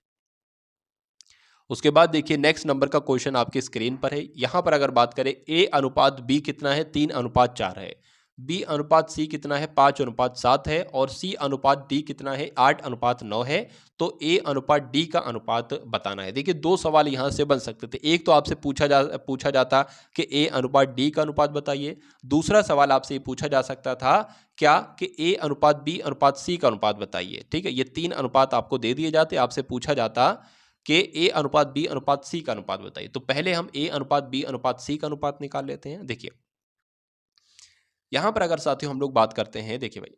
उसके बाद देखिए नेक्स्ट नंबर का क्वेश्चन आपकी स्क्रीन पर है। यहां पर अगर बात करें a अनुपात b कितना है, 3:4 है, b अनुपात c कितना है, 5:7 है, और c अनुपात d कितना है, 8:9 है। तो a अनुपात d का अनुपात बताना है। देखिए दो सवाल यहां से बन सकते थे, एक तो आपसे पूछा जाता कि a अनुपात d का अनुपात बताइए, दूसरा सवाल आपसे ये पूछा जा सकता था क्या कि a अनुपात b अनुपात c का अनुपात बताइए। ठीक है, ये 3 अनुपात आपको दे दिए जाते, आपसे पूछा जाता कि a अनुपात b अनुपात c का अनुपात बताइए। तो पहले हम a अनुपात b अनुपात c का अनुपात निकाल लेते हैं। देखिए यहां पर अगर साथियों हम लोग बात करते हैं, देखिए भाई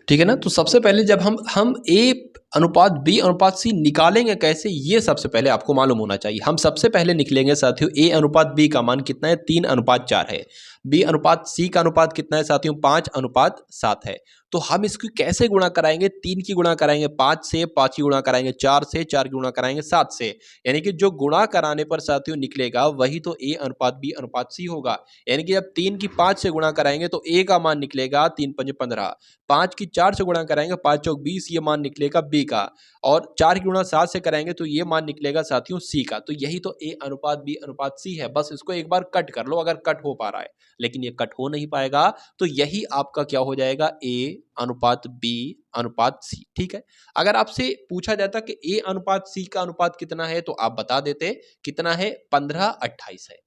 ठीक है ना, तो सबसे पहले जब हम a अनुपात b अनुपात c निकालेंगे कैसे, ये सबसे पहले आपको मालूम होना चाहिए। हम सबसे पहले निकलेंगे साथियों a अनुपात b का मान कितना है, 3:4 है, b अनुपात c का अनुपात कितना है साथियों, 5:7 है। तो हम इसकी कैसे गुणा कराएंगे, 3 की गुणा कराएंगे 5 से, 5 की गुणा कराएंगे 4 से, 4 की गुणा कराएंगे 7 से, यानी कि जो गुणा कराने पर साथियों निकलेगा वही तो a अनुपात b अनुपात c होगा। यानी कि जब 3 की 5 से गुणा कराएंगे तो a का मान निकलेगा 3×5 = 15, 5 की 4 से गुणा कराएंगे 5×4 = 20, ये मान निकलेगा b का, और 4 की गुणा 7 से कराएंगे तो ये मान निकलेगा साथियों c का। तो यही तो a अनुपात b अनुपात c है। बस इसको एक बार कट कर लो अगर कट हो पा रहा है, लेकिन ये कट हो नहीं पाएगा, तो यही आपका क्या हो जाएगा, a अनुपात b अनुपात c। ठीक है, अगर आपसे पूछा जाता कि a अनुपात c का अनुपात कितना है तो आप बता देते कितना है, 15:28 है।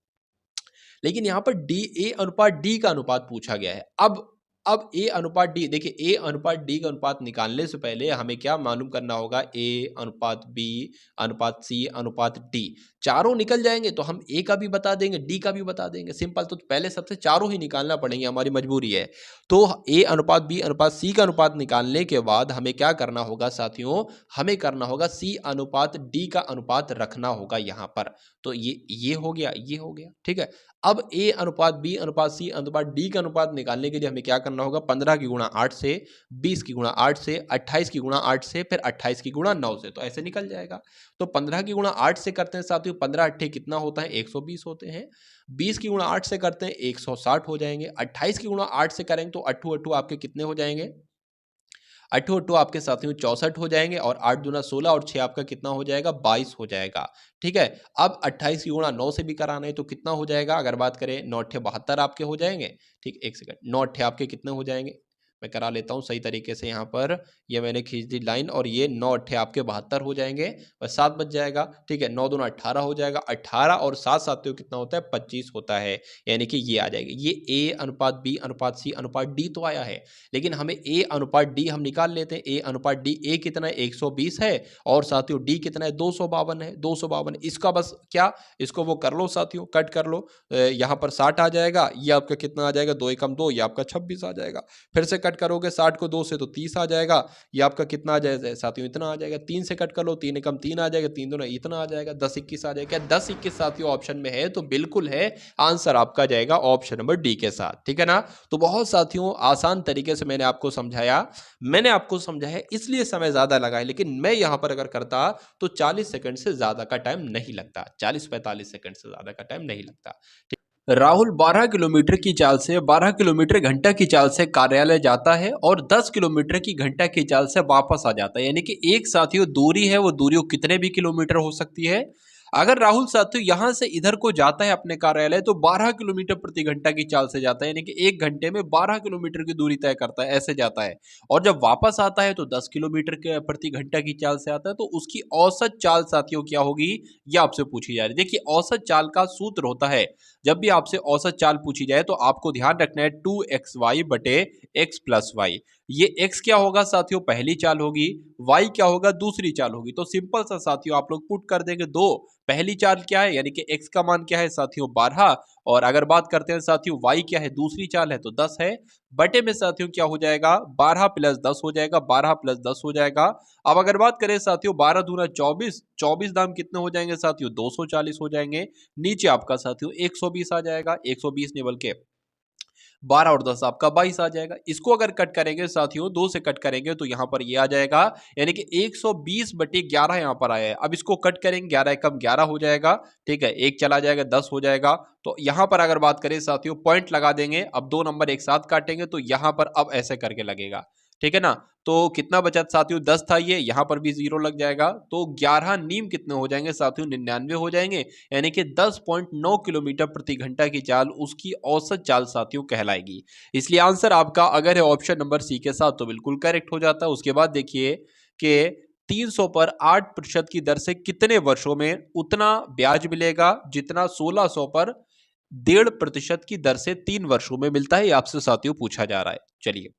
लेकिन यहाँ पर a अनुपात d का अनुपात पूछा गया है। अब a अनुपात d, देखिए a अनुपात d का अनुपात निकालने से पहले हमें क्या मालूम करना होगा, a अनुपात b अनुपात c अनुपात d, चारों निकल जाएंगे तो हम a का भी बता देंगे, d का भी बता देंगे, सिंपल। तो पहले सबसे चारों ही निकालना पड़ेंगे, हमारी मजबूरी है। तो a अनुपात b अनुपात c का अनुपात निकालने के बाद हमें क्या करना होगा साथियों, हमें करना होगा c अनुपात d का अनुपात रखना होगा यहाँ पर। तो ये हो गया, ये हो गया, ठीक है। अब a अनुपात b अनुपात c अनुपात d का अनुपात निकालने के लिए हमें क्या करना होगा, 15 की गुणा 8 से, 20 की गुणा 8 से, 28 की गुणा 8 से, फिर 28 की गुणा 9 से, तो ऐसे निकल जाएगा। तो 15 की गुणा 8 से करते हैं साथियों, 15×8 कितना होता है, 120 होते हैं। 20 की गुणा 8 से करते हैं 160 हो जाएंगे। 28 की गुणा 8 से करेंगे तो 8×8 आपके कितने हो जाएंगे, 8×8 आपके साथियों 64 हो जाएंगे, और 8×2 16, और 6 आपका कितना हो जाएगा, 22 हो जाएगा। ठीक है, अब 28 की गुणा 9 से भी कराना है तो कितना हो जाएगा, अगर बात करें 9×8 72 आपके हो जाएंगे। ठीक, एक सेकंड, 9×8 आपके कितने हो जाएंगे, मैं करा लेता हूँ सही तरीके से। यहाँ पर ये मैंने खींच दी लाइन, और ये 9×8 आपके 72 हो जाएंगे, बस 7 बच जाएगा। ठीक है, 9×2 18 हो जाएगा, 18 और 7 साथियों कितना होता है, 25 होता है, यानी कि ये आ जाएगी। ये a अनुपात b अनुपात c अनुपात d तो आया है, लेकिन हमें a अनुपात d हम निकाल लेते हैं। a अनुपात d, a कितना है 120 है, और साथियों d कितना है 252 है, 252। इसका बस क्या, इसको वो कर लो साथियों, कट कर लो, यहाँ पर 60 आ जाएगा, ये आपका कितना आ जाएगा, 2 एकम 2, ये आपका 26 आ जाएगा। फिर से कट करोगे 60 को 2 से तो 30 आ जाएगा, ये आपका कितना आ जाएगा साथियों, इतना आ जाएगा। 3 से कट कर लो, 3 एकम 3 आ जाएगा, 3 दूना इतना आ जाएगा, 10×21 आ जाएगा। 10×21 साथियों ऑप्शन में है तो बिल्कुल है, आंसर आपका जाएगा ऑप्शन नंबर डी के साथ। ठीक है ना, तो बहुत साथियों आसान तरीके से मैंने आपको समझाया, इसलिए समय ज्यादा लगा है, लेकिन मैं यहां पर अगर करता तो 40 सेकंड से ज्यादा का टाइम नहीं लगता, 40-45 सेकंड से ज्यादा का टाइम नहीं लगता। राहुल 12 किलोमीटर की चाल से 12 किलोमीटर घंटा की चाल से कार्यालय जाता है और 10 किलोमीटर की घंटा की चाल से वापस आ जाता है। यानी कि एक साथियों दूरी है, वो दूरी कितने भी किलोमीटर हो सकती है। अगर राहुल साथियों यहां से इधर को जाता है अपने कार्यालय तो 12 किलोमीटर प्रति घंटा की चाल से जाता है, यानी कि एक घंटे में 12 किलोमीटर की दूरी तय करता है, ऐसे जाता है। और जब वापस आता है तो 10 किलोमीटर के प्रति घंटा की चाल से आता है। तो उसकी औसत चाल साथियों क्या होगी, यह आपसे पूछी जा रही है। देखिए औसत चाल का सूत्र होता है, जब भी आपसे औसत चाल पूछी जाए तो आपको ध्यान रखना है 2xy बटे x प्लस वाई। ये x क्या होगा साथियों, पहली चाल होगी, y क्या होगा, दूसरी चाल होगी। तो सिंपल सा साथियों आप लोग पुट कर देंगे दो, पहली चाल क्या है यानी कि x का मान क्या है साथियों 12, और अगर बात करते हैं साथियों y क्या है, दूसरी चाल है तो 10 है, बटे में साथियों क्या हो जाएगा 12 प्लस 10 हो जाएगा, 12 प्लस 10 हो जाएगा। अब अगर बात करें साथियों 12 दूना 24, 24 दाम कितने हो जाएंगे साथियों 240 हो जाएंगे। नीचे आपका साथियों 120 आ जाएगा, 120 नहीं बल्कि 12 और 10 आपका 22 आ जाएगा। इसको अगर कट करेंगे साथियों 2 से कट करेंगे तो यहां पर ये आ जाएगा, यानी कि 120 बटे 11 यहां पर आया है। अब इसको कट करेंगे 11 कम 11 हो जाएगा, ठीक है, एक चला जाएगा 10 हो जाएगा। तो यहां पर अगर बात करें साथियों पॉइंट लगा देंगे, अब दो नंबर एक साथ काटेंगे तो यहां पर अब ऐसे करके लगेगा, ठीक है ना। तो कितना बचा साथियों 10 था, ये यहां पर भी 0 लग जाएगा। तो 11 नीम कितने हो जाएंगे साथियों 99 हो जाएंगे, यानी कि 10.9 किलोमीटर प्रति घंटा की चाल उसकी औसत चाल साथियों कहलाएगी। इसलिए आंसर आपका अगर है ऑप्शन नंबर सी के साथ तो बिल्कुल करेक्ट हो जाता है। उसके बाद देखिए कि 300 पर 8% की दर से कितने वर्षों में उतना ब्याज मिलेगा जितना 1600 पर 1.5% की दर से 3 वर्षों में मिलता है, ये आपसे साथियों पूछा जा रहा है। चलिए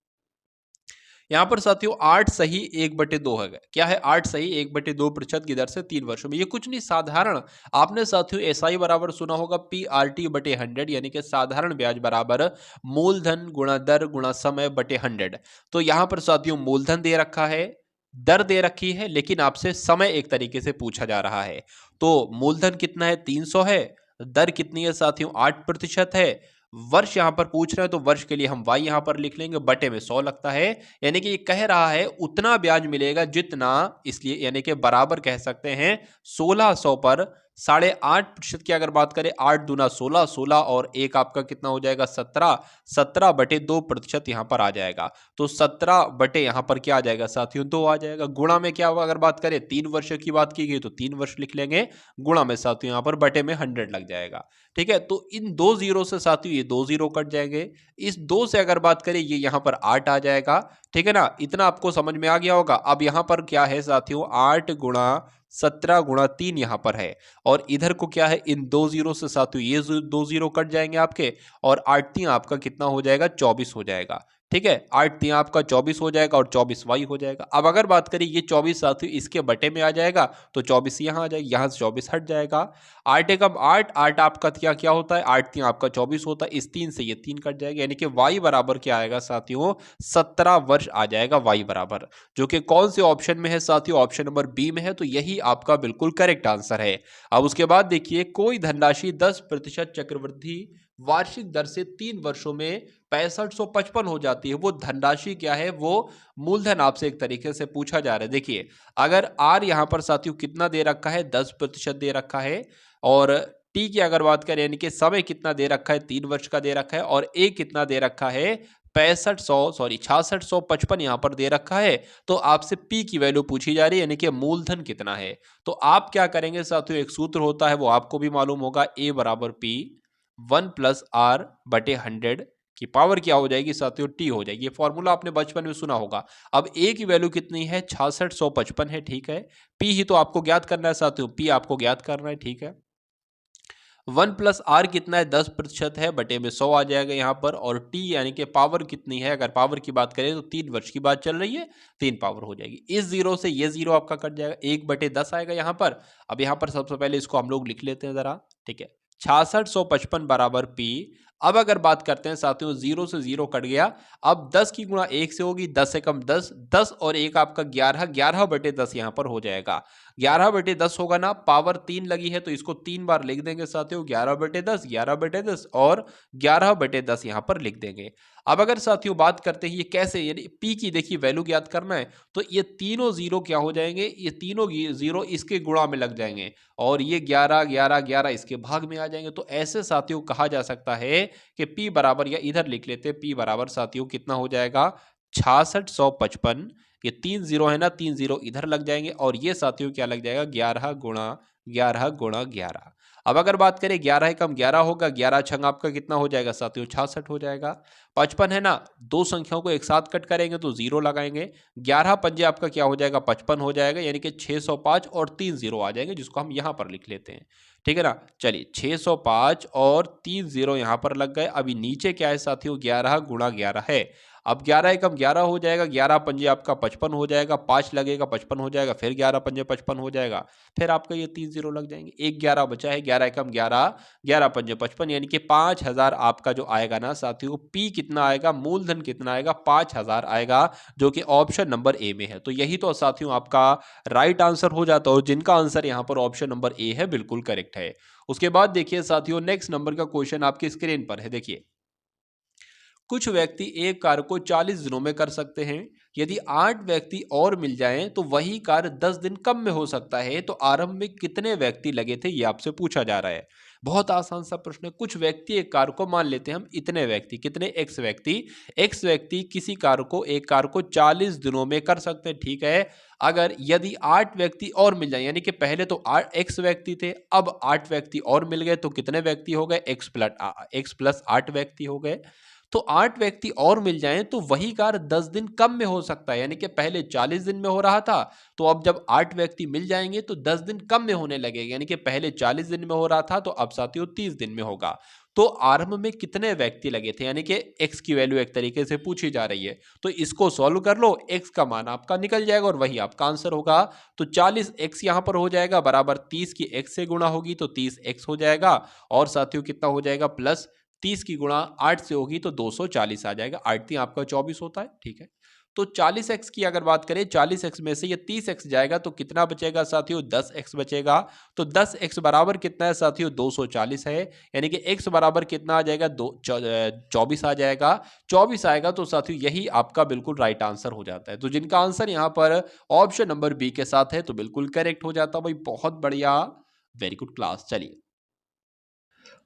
यहां पर साथियों 8 सही 1/2 है, क्या है 8 सही 1/2% की दर से 3 वर्षों में। ये कुछ नहीं साधारण, आपने साथियों एसआई बराबर सुना होगा PRT बटे 100, यानी कि साधारण ब्याज बराबर मूलधन गुणा दर गुणा समय बटे 100। तो यहां पर साथियों मूलधन दे रखा है, दर दे रखी है, लेकिन आपसे समय एक तरीके से पूछा जा रहा है। तो मूलधन कितना है 300 है, दर कितनी है साथियों 8% है, वर्ष यहां पर पूछ रहे हैं तो वर्ष के लिए हम y यहां पर लिख लेंगे, बटे में 100 लगता है। यानी कि ये कह रहा है उतना ब्याज मिलेगा जितना, इसलिए यानी कि बराबर कह सकते हैं 1600 पर 8.5% की अगर बात करें 8 दूना 16, 16 और एक आपका कितना हो जाएगा 17, 17 बटे 2% यहां पर आ जाएगा। तो 17 बटे यहां पर क्या आ जाएगा साथियों 2 आ जाएगा। गुणा में क्या होगा, अगर बात करें 3 वर्ष की बात की गई तो 3 वर्ष लिख लेंगे, गुणा में साथियों यहां पर बटे में 100 लग जाएगा, ठीक है। तो इन दो जीरो से साथियों ये दो जीरो कट जाएंगे, इस दो से अगर बात करें ये यहां पर 8 आ जाएगा, ठीक है ना। इतना आपको समझ में आ गया होगा। अब यहां पर क्या है साथियों 8 गुणा 17 गुणा 3 यहां पर है, और इधर को क्या है इन दो जीरो से साथियों ये दो जीरो कट जाएंगे आपके, और 8 3 आपका कितना हो जाएगा 24 हो जाएगा, ठीक है। 8 3 आपका 24 हो जाएगा और 24 वाई हो जाएगा। अब अगर बात करें ये 24 साथियों इसके बटे में आ जाएगा तो 24 यहां आ जाएगा, यहां से 24 हट जाएगा। 8 एकम 8, 8 आपका क्या क्या होता है 8 3 आपका 24 होता है, इस 3 से ये 3 कट जाएगा, यानी कि वाई बराबर क्या आएगा साथियों 17 वर्ष आ जाएगा वाई बराबर, जो कि कौन से ऑप्शन में है साथियों, ऑप्शन नंबर बी में है। तो यही आपका बिल्कुल करेक्ट आंसर है। अब उसके बाद देखिए कोई धनराशि 10% चक्रवृद्धि वार्षिक दर से 3 वर्षों में 6555 हो जाती है, वो धनराशि क्या है, वो मूलधन आपसे एक तरीके से पूछा जा रहा है। देखिए अगर आर यहां पर साथियों कितना दे रखा है 10% दे रखा है, और टी की अगर बात करें यानी कि समय कितना दे रखा है 3 वर्ष का दे रखा है, और ए कितना दे रखा है 6655 यहां पर दे रखा है, तो आपसे पी की वैल्यू पूछी जा रही है, यानी कि मूलधन कितना है। तो आप क्या करेंगे साथियों, एक सूत्र होता है वो आपको भी मालूम होगा, ए बराबर पी 1+r बटे 100 की पावर क्या हो जाएगी साथियों टी हो जाएगी। ये फॉर्मूला आपने बचपन में सुना होगा। अब ए की वैल्यू कितनी है 6655 है, ठीक है। पी ही तो आपको ज्ञात करना है साथियों, पी आपको ज्ञात करना है, ठीक है। 1+r कितना है 10% है, बटे में 100 आ जाएगा यहाँ पर, और t यानी कि पावर कितनी है, अगर पावर की बात करें तो 3 वर्ष की बात चल रही है, 3 पावर हो जाएगी। इस जीरो से ये जीरो आपका कट जाएगा, 1/10 आएगा यहाँ पर। अब यहाँ पर सबसे पहले इसको हम लोग लिख लेते हैं जरा, ठीक है। 6655 बराबर p। अब अगर बात करते हैं साथियों जीरो से जीरो कट गया, अब 10 की गुणा 1 से होगी, 10 से कम 10, 10 और 1 आपका 11, 11/10 यहाँ पर हो जाएगा। 11/10 होगा ना, पावर 3 लगी है तो इसको 3 बार लिख देंगे साथियों, 11/10, 11/10 और 11/10 यहां पर लिख देंगे। अब अगर साथियों बात करते हैं ये कैसे, यानी पी की देखिए वैल्यू ज्ञात करना है, तो ये तीनों जीरो क्या हो जाएंगे, ये तीनों जीरो इसके गुणा में लग जाएंगे और ये 11 11 11 इसके भाग में आ जाएंगे। तो ऐसे साथियों कहा जा सकता है कि पी बराबर, या इधर लिख लेते हैं, पी बराबर साथियों कितना हो जाएगा, 6655। ये 3 जीरो है ना, 3 जीरो इधर लग जाएंगे और ये साथियों क्या लग जाएगा, 11 गुणा 11 गुणा 11। अब अगर बात करें 11 एकम 11 होगा, 11 छंग आपका कितना हो जाएगा साथियों, 66 हो जाएगा। 55 है ना, दो संख्याओं को एक साथ कट करेंगे तो जीरो लगाएंगे, 11 पंजे आपका क्या हो जाएगा, 55 हो जाएगा, यानी कि 605 और 3 जीरो आ जाएंगे, जिसको हम यहां पर लिख लेते हैं। ठीक है ना, चलिए 605 और 3 जीरो यहां पर लग गए। अभी नीचे क्या है साथियों, 11 गुणा 11 है। अब 11 एकम 11 हो जाएगा, 11 पंजे आपका 55 हो जाएगा, 5 लगेगा 55 हो जाएगा, फिर 11 पंजे 55 हो जाएगा, फिर आपका ये 3 जीरो लग जाएंगे, एक 11 बचा है, 11 एकम 11, 11 पंजे 55, यानी कि 5000 आपका जो आएगा ना साथियों, पी कितना आएगा, मूलधन कितना आएगा, 5000 आएगा, जो कि ऑप्शन नंबर ए में है। तो यही तो साथियों आपका राइट आंसर हो जाता है, जिनका आंसर यहाँ पर ऑप्शन नंबर ए है, बिल्कुल करेक्ट है। उसके बाद देखिए साथियों नेक्स्ट नंबर का क्वेश्चन आपकी स्क्रीन पर है, देखिए कुछ व्यक्ति एक कार्य को 40 दिनों में कर सकते हैं। यदि 8 व्यक्ति और मिल जाएं तो वही कार्य 10 दिन कम में हो सकता है। तो आरंभ में कितने व्यक्ति लगे थे, ये आपसे पूछा जा रहा है। बहुत आसान सा प्रश्न है। कुछ व्यक्ति एक कार्य को, मान लेते हैं हम इतने व्यक्ति, कितने, एक्स व्यक्ति किसी कार्य को, एक कार्य को 40 दिनों में कर सकते हैं। ठीक है, अगर यदि 8 व्यक्ति और मिल जाए, यानी कि पहले तो एक्स व्यक्ति थे, अब 8 व्यक्ति और मिल गए, तो कितने व्यक्ति हो गए, एक्स प्लस 8 व्यक्ति हो गए। तो 8 व्यक्ति और मिल जाएं तो वही कार्य 10 दिन कम में हो सकता है, यानी कि पहले 40 दिन में हो रहा था, तो अब जब 8 व्यक्ति मिल जाएंगे तो 10 दिन कम में होने लगेगा, यानी कि पहले 40 दिन में हो रहा था तो अब साथियों 30 दिन में होगा। तो आरंभ में कितने व्यक्ति लगे थे, यानी कि एक्स की वैल्यू एक तरीके से पूछी जा रही है, तो इसको सॉल्व कर लो, एक्स का मान आपका निकल जाएगा और वही आपका आंसर होगा। तो 40 एक्स यहां पर हो जाएगा बराबर 30 की एक्स से गुणा होगी तो 30 एक्स हो जाएगा, और साथियों कितना हो जाएगा, प्लस 30 की गुणा 8 से होगी तो 240 आ जाएगा, 8 3 आपका 24 होता है। ठीक है, तो 40x की अगर बात करें, 40x में से ये 30x जाएगा तो कितना बचेगा साथियों, 10x बचेगा। तो 10x बराबर कितना है साथियों, 240 है, यानी कि x बराबर कितना आ जाएगा, 24 आ जाएगा। 24 आएगा तो साथियों यही आपका बिल्कुल राइट आंसर हो जाता है। तो जिनका आंसर यहाँ पर ऑप्शन नंबर बी के साथ है तो बिल्कुल करेक्ट हो जाता भाई, बहुत बढ़िया, वेरी गुड क्लास। चलिए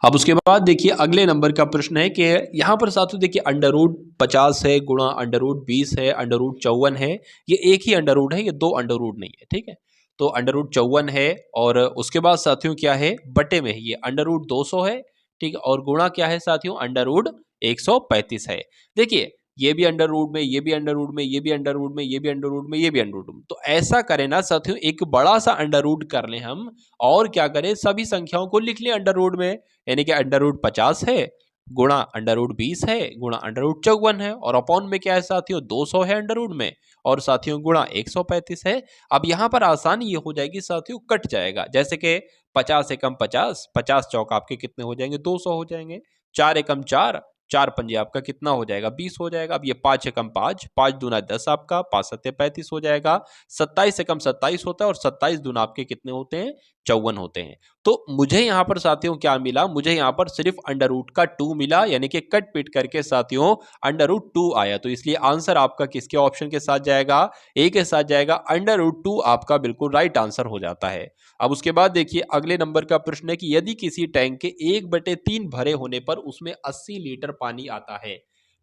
अब उसके बाद देखिए अगले नंबर का प्रश्न है कि यहाँ पर साथियों देखिए अंडर रूट 50 है गुणा अंडर रूट 20 है, अंडर रूट 54 है, ये एक ही अंडर रूट है, ये दो अंडर रूट नहीं है। ठीक है, तो अंडर रूट 54 है और उसके बाद साथियों क्या है, बटे में है, ये अंडर रूट 200 है। ठीक है, और गुणा क्या है साथियों, अंडर रूट 135 है। देखिए ये भी अंडर रूट में, ये भी अंडर रूट में, ये भी अंडर रूट में, ये भी अंडर रूट में, ये भी अंडर रूट में। तो ऐसा करें ना साथियों, एक बड़ा सा अंडर रूट कर लें हम, और क्या करें, सभी संख्याओं को लिख लें अंडर रूट में, यानी कि अंडर रूट 50 है गुणा अंडर रूट 20 है गुणा अंडर रूट 54 है, और अपॉन में क्या है साथियों, 200 है अंडर रूट में, और साथियों गुणा 135 है। अब यहां पर आसानी ये हो जाएगी साथियों, कट जाएगा, जैसे कि 50 एकम 50, 50 चौक आपके कितने हो जाएंगे, 200 हो जाएंगे। 4 एकम 4, 4 पंजे आपका कितना हो जाएगा, 20 हो जाएगा। अब ये 5 एकम 5, 5 दूना 10 आपका, 5 सत्ते 35 हो जाएगा। 27 एकम 27 होता है, और 27 दूना आपके कितने होते हैं, 54 होते हैं। तो मुझे यहां पर साथियों क्या मिला, मुझे यहां पर सिर्फ अंडर रूट का 2 मिला, यानी कि कट पिट करके साथियों अंडर रूट 2 आया। तो इसलिए आंसर आपका किसके ऑप्शन के साथ जाएगा, ए के साथ जाएगा, अंडर रूट 2 आपका बिल्कुल राइट आंसर हो जाता है। अब उसके बाद देखिए अगले नंबर का प्रश्न है कि यदि किसी टैंक के 1/3 भरे होने पर उसमें 80 लीटर पानी आता है,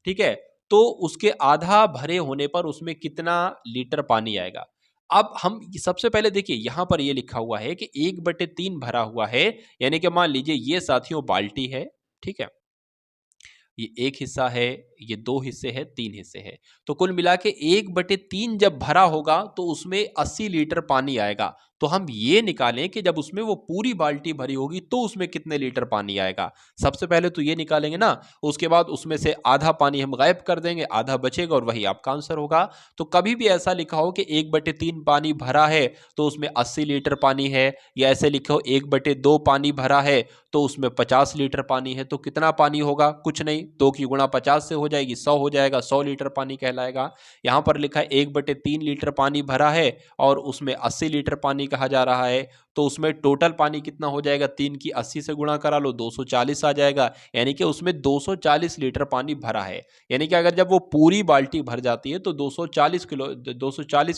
ठीक है, तो उसके आधा भरे होने पर उसमें कितना लीटर पानी आएगा। अब हम सबसे पहले देखिए यहां पर ये लिखा हुआ है कि 1/3 भरा हुआ है, यानी कि मान लीजिए ये साथियों बाल्टी है, ठीक है, ये एक हिस्सा है, ये दो हिस्से हैं, तीन हिस्से हैं, तो कुल मिला के 1/3 जब भरा होगा तो उसमें 80 लीटर पानी आएगा। तो हम ये निकालें कि जब उसमें वो पूरी बाल्टी भरी होगी तो उसमें कितने लीटर पानी आएगा। सबसे पहले तो ये निकालेंगे ना, उसके बाद उसमें से आधा पानी हम गायब कर देंगे, आधा बचेगा और वही आपका आंसर होगा। तो कभी भी ऐसा लिखा हो कि 1/3 पानी भरा है तो उसमें 80 लीटर पानी है, या ऐसे लिखो 1/2 पानी भरा है तो उसमें 50 लीटर पानी है, तो कितना पानी होगा, कुछ नहीं, 2 की गुणा 50 से हो जाएगी, 100 हो जाएगा, 100 लीटर पानी कहलाएगा। यहां पर लिखा है 1/3 लीटर पानी भरा है और उसमें 80 लीटर पानी कहा जा रहा है, तो उसमें टोटल पानी कितना हो जाएगा, 3 की 80 से गुणा करा लो, 240 आ जाएगा। यानी कि उसमें 240 लीटर पानी भरा है। यानी कि अगर जब वो पूरी बाल्टी भर जाती है तो 240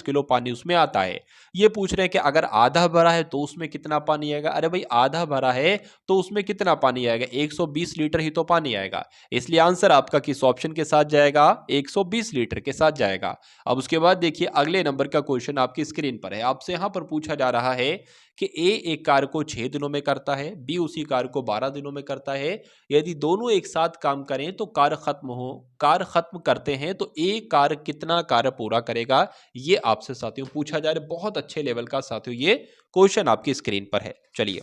किलो पानी उसमें आता है। ये पूछ रहे हैं कि अगर आधा भरा है तो उसमें कितना पानी आएगा। अरे भाई, आधा भरा है तो उसमें कितना पानी आएगा, 120 लीटर ही तो पानी आएगा। इसलिए आंसर आपका किस ऑप्शन के साथ जाएगा, 120 लीटर के साथ जाएगा। अब उसके बाद देखिए अगले नंबर का क्वेश्चन आपकी स्क्रीन पर है। आपसे यहां पर पूछा जा रहा है कि ए एक कार्य को 6 दिनों में करता है, बी उसी कार्य को 12 दिनों में करता है। यदि दोनों एक साथ काम करें तो कार्य खत्म करते हैं तो ए कार्य कितना कार्य पूरा करेगा, ये आपसे साथियों पूछा जा रहा है। बहुत अच्छे लेवल का साथियों ये क्वेश्चन आपकी स्क्रीन पर है। चलिए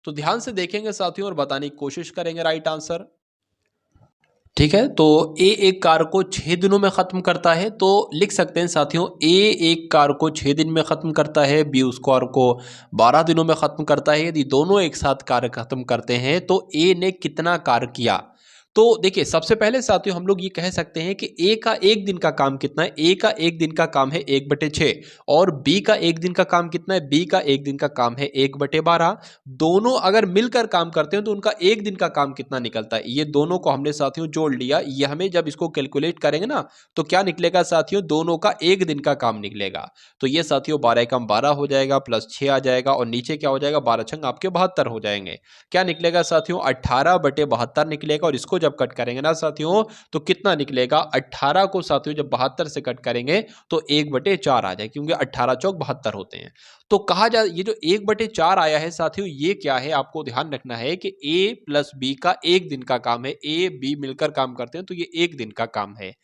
तो ध्यान से देखेंगे साथियों और बताने की कोशिश करेंगे राइट आंसर। ठीक है, तो ए एक कार को 6 दिनों में खत्म करता है, तो लिख सकते हैं साथियों ए एक कार को 6 दिन में खत्म करता है, बी उस कार को 12 दिनों में खत्म करता है। यदि दोनों एक साथ कार्य खत्म करते हैं तो ए ने कितना कार्य किया। तो देखिए सबसे पहले साथियों हम लोग ये कह सकते हैं कि ए का एक दिन का काम कितना है, ए का एक दिन का काम है 1/6 और बी का एक दिन का काम कितना है, बी का एक दिन का काम है 1/12। दोनों अगर मिलकर काम करते हैं तो उनका एक दिन का काम कितना निकलता है, ये दोनों को हमने साथियों जोड़ लिया। ये हमें जब इसको कैलकुलेट करेंगे ना तो क्या निकलेगा साथियों, दोनों का एक दिन का काम निकलेगा। तो ये साथियों 12 कम 12 हो जाएगा, प्लस 6 आ जाएगा और नीचे क्या हो जाएगा, 12 छंग आपके 72 हो जाएंगे। क्या निकलेगा साथियों, 18/72 निकलेगा। और इसको जब कट करेंगे ना साथियों तो कितना निकलेगा, 18 को साथियों जब 72 से कट करेंगे तो 1/4 आ जाए, क्योंकि 18 चौक 72 होते हैं। तो कहा जाए ये जो 1/4 आया है साथियों, ये क्या है, आपको ध्यान रखना है कि ए प्लस बी का एक दिन का काम है। ए बी मिलकर काम करते हैं तो ये एक दिन का काम है।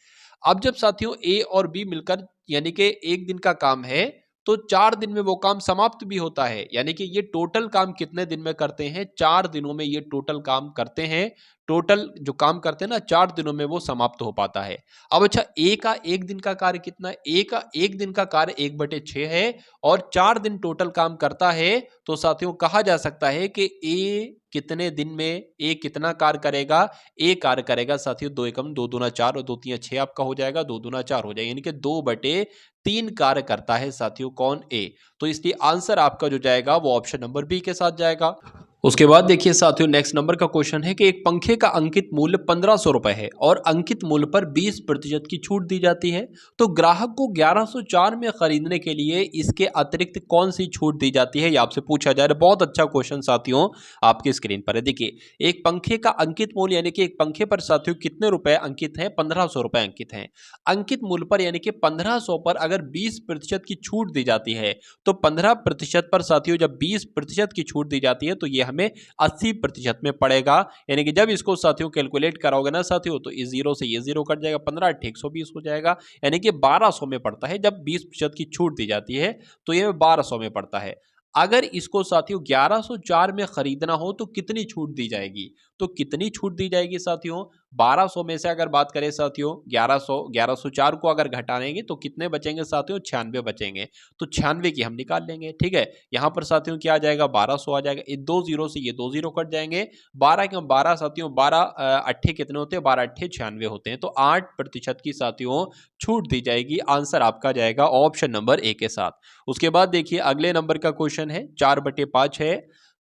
अब जब साथियों ए और बी मिलकर यानी कि एक दिन का काम है तो 4 दिन में वो काम समाप्त भी होता है। यानी कि ये टोटल काम कितने दिन में करते हैं, 4 दिनों में ये टोटल काम करते हैं। टोटल जो काम करते हैं ना 4 दिनों में वो समाप्त हो पाता है। अब अच्छा ए का एक दिन का कार्य कितना है, ए का एक दिन का कार्य 1/6 है और 4 दिन टोटल काम करता है। तो साथियों कहा जा सकता है कि ए कितने दिन में ए कितना कार्य करेगा, ए कार्य करेगा साथियों 2 एकम 2 दूना 4 और 2 3 6 आपका हो जाएगा, 2 दूना 4 हो जाएगा, यानी कि 2/3 कार्य करता है साथियों कौन, ए। तो इसलिए आंसर आपका जो जाएगा वो ऑप्शन नंबर बी के साथ जाएगा। उसके बाद देखिए साथियों नेक्स्ट नंबर का क्वेश्चन है कि एक पंखे का अंकित मूल्य 1500 रुपए है और अंकित मूल्य पर 20% की छूट दी जाती है। तो ग्राहक को 1104 में खरीदने के लिए इसके अतिरिक्त कौन सी छूट दी जाती है, ये आपसे पूछा जा रहा है। बहुत अच्छा क्वेश्चन साथियों आपकी स्क्रीन पर है। देखिए एक पंखे का अंकित मूल्य यानी कि एक पंखे पर साथियों कितने रुपए अंकित है, 1500 रुपए अंकित है। अंकित मूल्य पर यानी कि 1500 पर अगर 20% की छूट दी जाती है तो 15% पर साथियों जब 20% की छूट दी जाती है तो ये हमें 80% में पड़ेगा। यानी कि जब इसको साथियों कैलकुलेट कराओगे ना साथियों तो इस जीरो से ये जीरो कट जाएगा, 15 8 120 हो जाएगा, यानी कि 1200 में पड़ता है। जब 20% की छूट दी जाती है तो ये 1200 में पड़ता है। अगर इसको साथियों 1104 में खरीदना हो तो कितनी छूट दी जाएगी, तो कितनी छूट दी जाएगी साथियों, 1200 में से अगर बात करें साथियों 1104 को अगर घटाएंगे तो कितने बचेंगे साथियों, 96 बचेंगे। तो 96 की हम निकाल लेंगे। ठीक है, यहां पर साथियों क्या आ जाएगा, 1200 आ जाएगा। ये 2 जीरो से ये 2 जीरो कट जाएंगे, 12 के 12 साथियों 12 अट्ठे कितने होते हैं, 12 अट्ठे 96 होते हैं। तो 8% की साथियों छूट दी जाएगी। आंसर आपका जाएगा ऑप्शन नंबर ए के साथ। उसके बाद देखिए अगले नंबर का क्वेश्चन है 4/5 है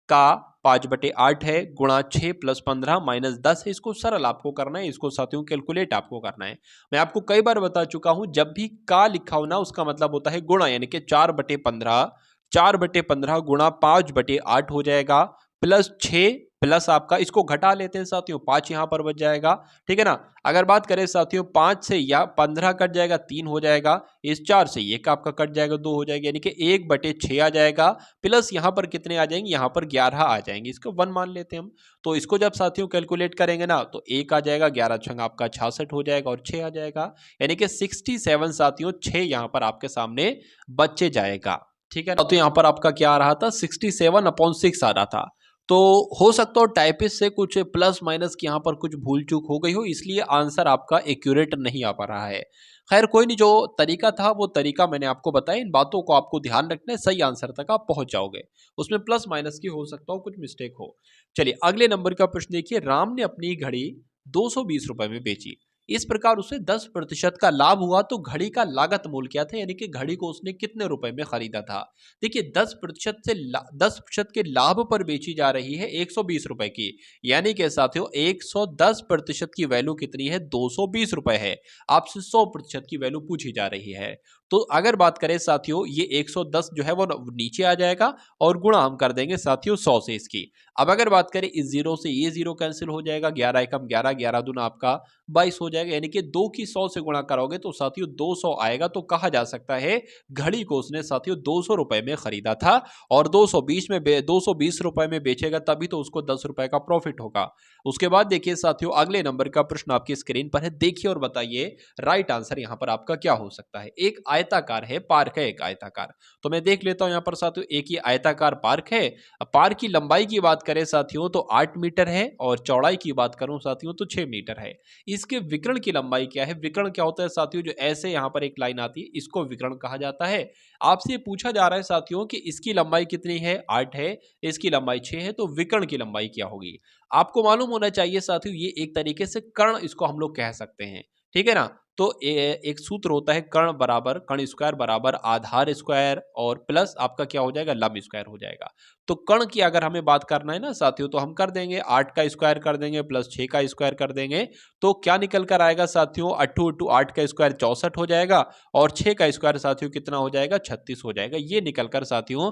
का 5/8 है गुणा 6 + 15 - 10 है। इसको सरल आपको करना है, इसको साथियों कैलकुलेट आपको करना है। मैं आपको कई बार बता चुका हूं जब भी का लिखा हो ना उसका मतलब होता है गुणा, यानी कि 4/15 गुणा 5/8 हो जाएगा प्लस 6 प्लस आपका इसको घटा लेते हैं साथियों 5 यहां पर बच जाएगा। ठीक है ना, अगर बात करें साथियों 5 से या 15 कट जाएगा 3 हो जाएगा, इस 4 से ये का आपका कट जाएगा 2 हो जाएगा, यानी कि 1/6 आ जाएगा प्लस यहां पर कितने आ जाएंगे, यहां पर 11 आ जाएंगे, इसको 1 मान लेते हैं हम। तो इसको जब साथियों कैलकुलेट करेंगे ना तो 1 आ जाएगा, 11 छंग आपका 66 हो जाएगा और 6 आ जाएगा, यानी कि 67 साथियों 6 यहां पर आपके सामने बचे जाएगा। ठीक है, तो यहां पर आपका क्या आ रहा था, 67/6 आ रहा था। तो हो सकता हो टाइपिस्ट से कुछ प्लस माइनस की यहाँ पर कुछ भूल चूक हो गई हो, इसलिए आंसर आपका एक्यूरेट नहीं आ पा रहा है। खैर कोई नहीं, जो तरीका था वो तरीका मैंने आपको बताया। इन बातों को आपको ध्यान रखना है, सही आंसर तक आप पहुंच जाओगे। उसमें प्लस माइनस की हो सकता हो कुछ मिस्टेक हो। चलिए अगले नंबर का प्रश्न देखिए, राम ने अपनी घड़ी 220 रुपए में बेची। इस प्रकार उसे 10% का लाभ हुआ। तो घड़ी का लागत मूल्य क्या था, यानी कि घड़ी को उसने कितने रुपए में खरीदा था। देखिए 10% के लाभ पर बेची जा रही है 120 रुपए की, यानी कि साथियों 110% की वैल्यू कितनी है, 220 रुपए है। आपसे 100% की वैल्यू पूछी जा रही है। तो अगर बात करें साथियों, ये 110 जो है वो नीचे आ जाएगा और गुणा हम कर देंगे साथियों 100 से इसकी। अब अगर बात करें इस जीरो से ये जीरो कैंसिल हो जाएगा, 11 एकम 11, 11 दूना आपका 22 हो जाएगा, यानी कि 2 की 100 से गुणा करोगे तो साथियों 200 आएगा। तो कहा जा सकता है घड़ी को उसने साथियों 200 रुपए में खरीदा था और 220 रुपए में बेचेगा, तभी तो उसको 10 रुपए का प्रॉफिट होगा। उसके बाद देखिए साथियों, अगले नंबर का प्रश्न आपकी स्क्रीन पर है, देखिए और बताइए राइट आंसर यहां पर आपका क्या हो सकता है। एक आयताकार है, पार्क है एक आयताकार। तो मैं देख लेता हूं यहां पर साथियों, एक ही आयताकार पार्क है। पार्क की लंबाई की बात करें साथियों तो 8 मीटर है और चौड़ाई की बात करूं साथियों तो 6 मीटर है। इसके विकर्ण की लंबाई क्या है, विकर्ण क्या होता है साथियों, जो ऐसे यहां पर एक लाइन आती है इसको विकर्ण कहा जाता है। आपसे पूछा जा रहा है साथियों कि इसकी लंबाई कितनी है, 8 है, इसकी लंबाई 6 है, तो विकर्ण की लंबाई क्या होगी। आपको मालूम होना चाहिए साथियों, ये एक तरीके से कर्ण इसको हम लोग कह सकते हैं, ठीक है ना। तो एक सूत्र होता है कर्ण बराबर कर्ण स्क्वायर बराबर आधार स्क्वायर और प्लस आपका क्या हो जाएगा, लंब स्क्वायर हो जाएगा। तो कर्ण की अगर हमें बात करना है ना साथियों, तो हम कर देंगे 8 का स्क्वायर कर देंगे प्लस 6 का स्क्वायर कर देंगे। तो क्या निकल कर आएगा साथियों, 8 का स्क्वायर 64 हो जाएगा और 6 का स्क्वायर साथियों कितना हो जाएगा, 36 हो जाएगा। ये निकलकर साथियों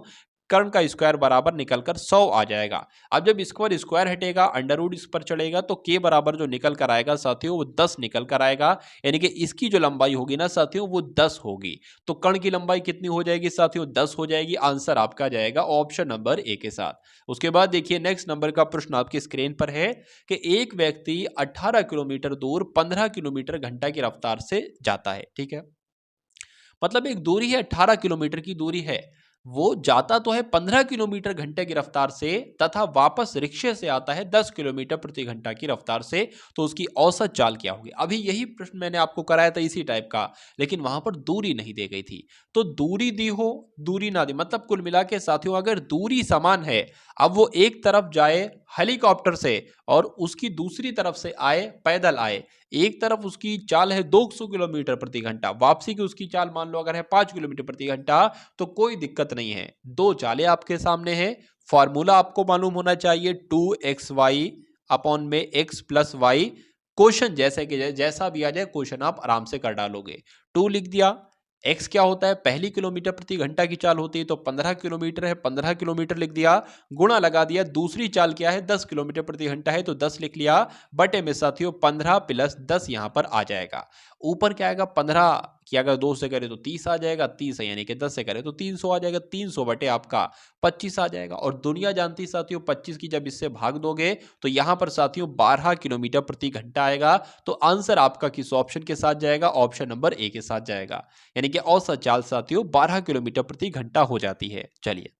कर्ण का स्क्वायर बराबर निकलकर 100 आ जाएगा। अब जब स्क्वायर स्क्वायर हटेगा, अंडर रूट इस पर चढ़ेगा, तो के बराबर जो निकल कर आएगा साथियों वो 10 निकल कर आएगा, यानी कि इसकी जो लंबाई होगी ना साथियों वो 10 होगी। तो कर्ण की लंबाई कितनी हो जाएगी साथियों, 10 हो जाएगी। आंसर आपका जाएगा ऑप्शन नंबर ए के साथ। उसके बाद देखिए नेक्स्ट नंबर का प्रश्न आपकी स्क्रीन पर है कि एक व्यक्ति 18 किलोमीटर दूर 15 किलोमीटर घंटा की रफ्तार से जाता है, ठीक है। मतलब एक दूरी है 18 किलोमीटर की दूरी है, वो जाता तो है 15 किलोमीटर घंटे की रफ्तार से तथा वापस रिक्शे से आता है 10 किलोमीटर प्रति घंटा की रफ्तार से। तो उसकी औसत चाल क्या होगी। अभी यही प्रश्न मैंने आपको कराया था इसी टाइप का, लेकिन वहां पर दूरी नहीं दी गई थी। तो दूरी दी हो दूरी ना दी, मतलब कुल मिला के साथियों अगर दूरी समान है, अब वो एक तरफ जाए हेलीकॉप्टर से और उसकी दूसरी तरफ से आए पैदल आए, एक तरफ उसकी चाल है 200 किलोमीटर प्रति घंटा, वापसी की उसकी चाल मान लो अगर है 5 किलोमीटर प्रति घंटा, तो कोई दिक्कत नहीं है। दो चालें आपके सामने है, फॉर्मूला आपको मालूम होना चाहिए 2xy अपॉन में x प्लस वाई। क्वेश्चन जैसे कि जैसा भी आ जाए क्वेश्चन आप आराम से कर डालोगे। 2 लिख दिया, x क्या होता है, पहली किलोमीटर प्रति घंटा की चाल होती है तो 15 किलोमीटर है, 15 किलोमीटर लिख दिया, गुणा लगा दिया, दूसरी चाल क्या है 10 किलोमीटर प्रति घंटा है तो 10 लिख लिया, बटे में साथियों 15 प्लस 10 यहां पर आ जाएगा। ऊपर क्या आएगा, 15 की अगर 2 से करे तो 30 आ जाएगा, 30 है यानी कि 10 से करे तो 300 आ जाएगा, 300 बटे आपका 25 आ जाएगा। और दुनिया जानती साथियों 25 की जब इससे भाग दोगे तो यहां पर साथियों 12 किलोमीटर प्रति घंटा आएगा। तो आंसर आपका किस ऑप्शन के साथ जाएगा, ऑप्शन नंबर ए के साथ जाएगा, यानी कि औसत चाल साथियों 12 किलोमीटर प्रति घंटा हो जाती है। चलिए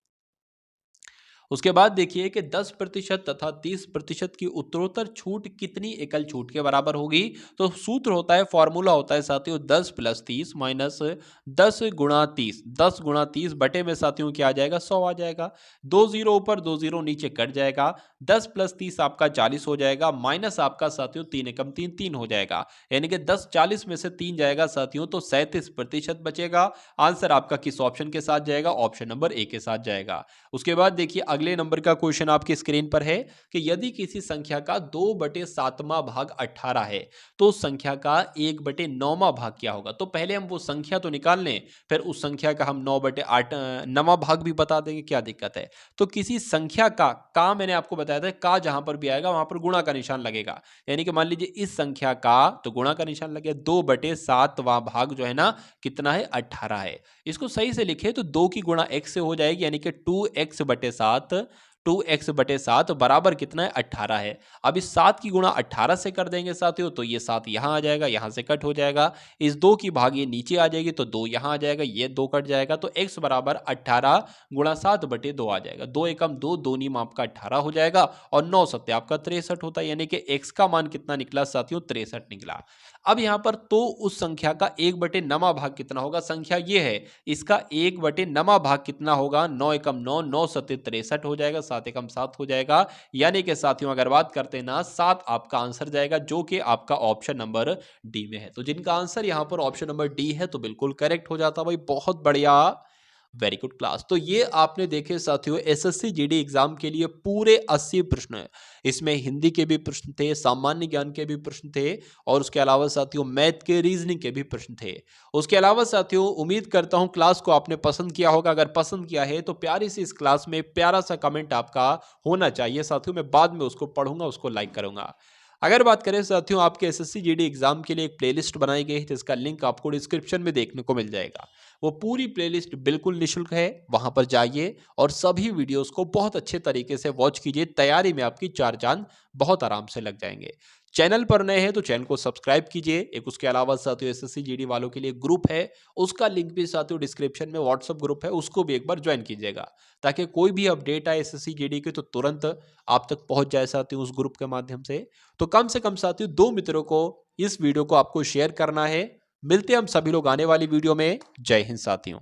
उसके बाद देखिए कि 10% तथा 30% की उत्तरोत्तर छूट कितनी एकल छूट के बराबर होगी। तो सूत्र होता है, फॉर्मूला होता है साथियों 10 प्लस 30 माइनस 10 गुणा 30, 10 गुणा 30 बटे में साथियों क्या आ जाएगा, 100 आ जाएगा। 2 जीरो ऊपर 2 जीरो नीचे कट जाएगा, 10 प्लस 30 आपका 40 हो जाएगा, माइनस आपका साथियों 3 एकम 3 3 हो जाएगा, यानी कि 10 40 में से 3 जाएगा साथियों तो 37% बचेगा। आंसर आपका किस ऑप्शन के साथ जाएगा, ऑप्शन नंबर ए के साथ जाएगा। उसके बाद देखिए अगले नंबर का क्वेश्चन आपकी स्क्रीन पर है कि यदि किसी संख्या का 2/7वां भाग 18 है तो उस संख्या का 1/9वां भाग क्या होगा। तो पहले हम वो संख्या तो निकाल लें, फिर उस संख्या का हम 9/8 9वां भाग भी बता देंगे, क्या दिक्कत है। तो किसी संख्या का मैंने आपको बताया था, का जहां पर भी आएगा वहां पर गुणा का निशान लगेगा, यानी कि मान लीजिए इस संख्या का तो गुणा का निशान लगेगा, 2/7वां भाग जो है ना कितना है, 18 है। इसको सही से लिखे तो 2 की गुणा x से हो जाएगी, यानी कि 2x/7, 2x/7 बराबर कितना है, 18 है। अब इस 7 की गुणा 18 से कर देंगे साथियों तो ये 7 यहां आ जाएगा, यहां से कट हो जाएगा, इस 2 की भाग ये नीचे आ जाएगी तो 2 यहां आ जाएगा, ये 2 कट जाएगा, तो x बराबर 18 गुणा 7/2 आ जाएगा। 2 एकम 2, 2 नीम आपका 18 हो जाएगा और 9 सत्ते आपका 63 होता है, यानी कि x का मान कितना निकला साथियों, 63 निकला। अब यहां पर तो उस संख्या का 1/9वां भाग कितना होगा, संख्या ये है, इसका 1/9वां भाग कितना होगा, 9 एकम 9, 9 सत्ते 63 हो जाएगा, साथ एकम 7 हो जाएगा। यानी कि साथियों अगर बात करते हैं ना 7 आपका आंसर जाएगा जो कि आपका ऑप्शन नंबर डी में है। तो जिनका आंसर यहाँ पर ऑप्शन नंबर डी है तो बिल्कुल करेक्ट हो जाता भाई, बहुत बढ़िया, वेरी गुड क्लास। तो ये आपने देखे साथियों एसएससी जीडी एग्जाम के लिए पूरे 80 प्रश्न है। इसमें हिंदी के भी प्रश्न थे, सामान्य ज्ञान के भी प्रश्न थे और उसके अलावा साथियों मैथ के, रीजनिंग के भी प्रश्न थे। उसके अलावा साथियों उम्मीद करता हूं क्लास को आपने पसंद किया होगा। अगर पसंद किया है तो प्यारी सी इस क्लास में प्यारा सा कमेंट आपका होना चाहिए साथियों, मैं बाद में उसको पढ़ूंगा, उसको लाइक करूंगा। अगर बात करें साथियों आपके एसएससी जीडी एग्जाम के लिए एक प्लेलिस्ट बनाई गई है जिसका लिंक आपको डिस्क्रिप्शन में देखने को मिल जाएगा। वो पूरी प्लेलिस्ट बिल्कुल निःशुल्क है, वहां पर जाइए और सभी वीडियोस को बहुत अच्छे तरीके से वॉच कीजिए। तैयारी में आपकी चार चांद बहुत आराम से लग जाएंगे। चैनल पर नए हैं तो चैनल को सब्सक्राइब कीजिए। एक उसके अलावा साथियों एसएससी जीडी वालों के लिए ग्रुप है, उसका लिंक भी साथियों डिस्क्रिप्शन में, व्हाट्सएप ग्रुप है, उसको भी एक बार ज्वाइन कीजिएगा ताकि कोई भी अपडेट आए एसएससी जीडी के तो तुरंत आप तक पहुंच जाए साथियों उस ग्रुप के माध्यम से कम साथियों 2 मित्रों को इस वीडियो को आपको शेयर करना है। मिलते हैं हम सभी लोग आने वाली वीडियो में। जय हिंद साथियों।